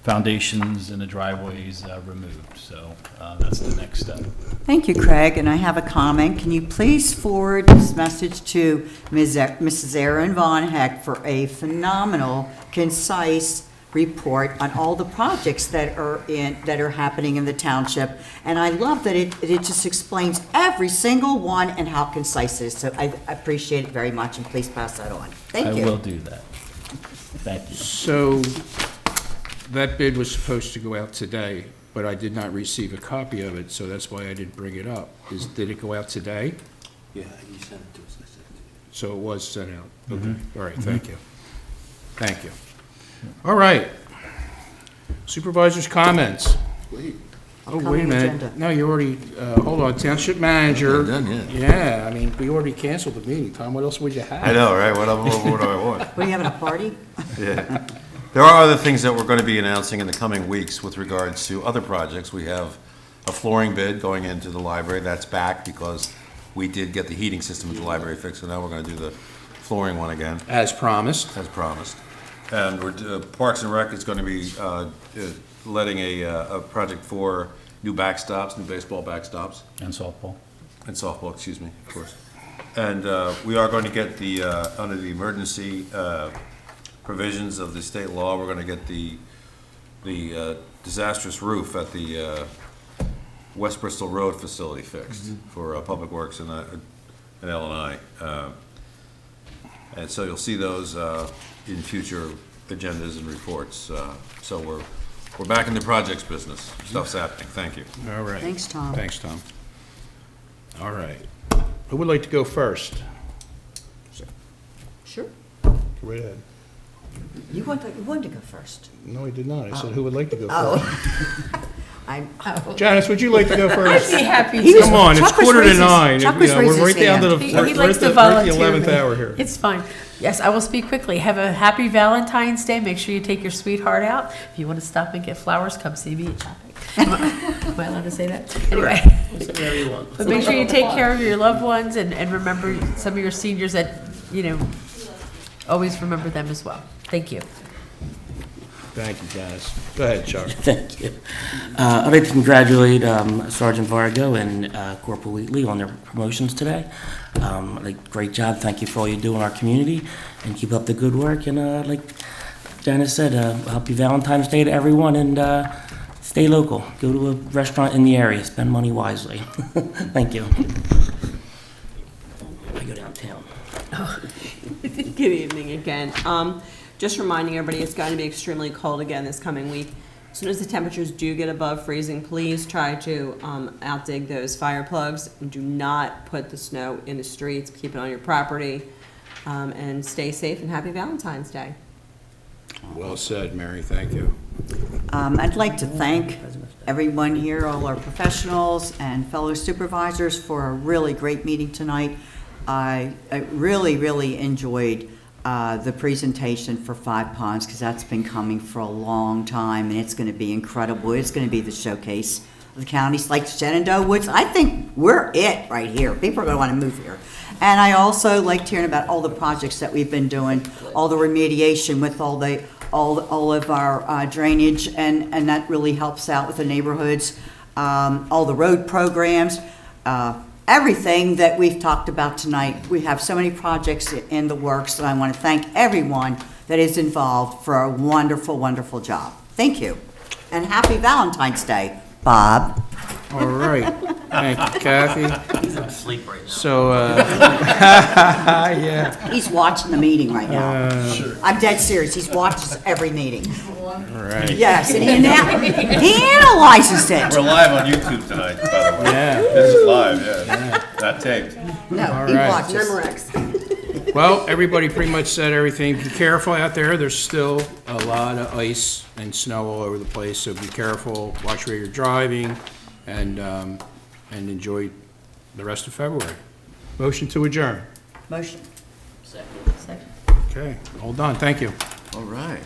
foundations and the driveways removed. So that's the next step. Thank you, Craig, and I have a comment. Can you please forward this message to Mrs. Erin Von Heck for a phenomenal, concise report on all the projects that are happening in the township? And I love that it just explains every single one and how concise it is. So I appreciate it very much, and please pass that on. Thank you. I will do that. Thank you. So that bid was supposed to go out today, but I did not receive a copy of it, so that's why I didn't bring it up. Did it go out today? Yeah, you sent it to us. I sent it to you. So it was sent out? Okay, Mhm. all right, thank you. Thank you. All right. Supervisors' comments. Oh, wait a minute. agenda. No, you already, hold on, Township Manager. Not done yet. Yeah, I mean, we already canceled the meeting. Tom, what else would you have? I know, right? What do I want? What, are you having a party? Yeah. There are other things that we're going to be announcing in the coming weeks with regards to other projects. We have a flooring bid going into the library. That's back because we did get the heating system at the library fixed, so now we're going to do the flooring one again. As promised. As promised. And we're, Parks and Rec is going to be letting a project for new backstops, new baseball backstops. And softball. And softball, excuse me, of course. And we are going to get the, under the emergency provisions of the state law, we're going to get the disastrous roof at the West Bristol Road facility fixed for Public Works and L&I. And so you'll see those in future agendas and reports. So we're back in the projects business. Stuff's happening. Thank you. All right. Thanks, Tom. Thanks, Tom. All right. Who would like to go first? Sure. Go right ahead. You wanted to go first. No, I did not. I said, who would like to go Oh. first? Janice, would you like to go first? I'd be happy He to. was- Come on, it's Chuck was 8:45. Chuck was We're raising right his down to the, hand. He we're likes at to the volunteer 11th me. hour here. It's fine. Yes, I will speak quickly. Have a happy Valentine's Day. Make sure you take your sweetheart out. If you want to stop and get flowers, come see me at shopping. Am I allowed to say that? Anyway. Whatever you want. But make sure you take care of your loved ones and remember some of your seniors that, always remember them as well. Thank you. Thank you, Janice. Go ahead, Chuck. Thank you. I'd like to congratulate Sergeant Vargo and Corporal Wheatley on their promotions today. Great job. Thank you for all you do in our community, and keep up the good work. And like Janice said, happy Valentine's Day to everyone, and stay local. Go to a restaurant in the area. Spend money wisely. Thank you. I go downtown. Good evening again. Just reminding everybody, it's going to be extremely cold again this coming week. As soon as the temperatures do get above freezing, please try to outdig those fire plugs, and do not put the snow in the streets. Keep it on your property, and stay safe, and happy Valentine's Day. Well said, Mary, thank you. I'd like to thank everyone here, all our professionals and fellow supervisors for a really great meeting tonight. I really, really enjoyed the presentation for Five Ponds, because that's been coming for a long time, and it's going to be incredible. It's going to be the showcase of the counties like Shenandoah Woods. I think we're it right here. People are going to want to move here. And I also liked hearing about all the projects that we've been doing, all the remediation with all of our drainage, and that really helps out with the neighborhoods, all the road programs, everything that we've talked about tonight. We have so many projects in the works, and I want to thank everyone that is involved for a wonderful, wonderful job. Thank you. And happy Valentine's Day, Bob. All right, thank you, Kathy. He's asleep right now. So, yeah. He's watching the meeting right now. I'm dead serious. He watches every meeting. All right. Yes, and he analyzes it. We're live on YouTube tonight, by the way. Yeah. This is live, yeah. Not taped. No, All he right. watches. Well, everybody pretty much said everything. Be careful out there. There's still a lot of ice and snow all over the place, so be careful. Watch where you're driving, and enjoy the rest of February. Motion to adjourn. Motion. Second. Okay, all done. Thank you. All right.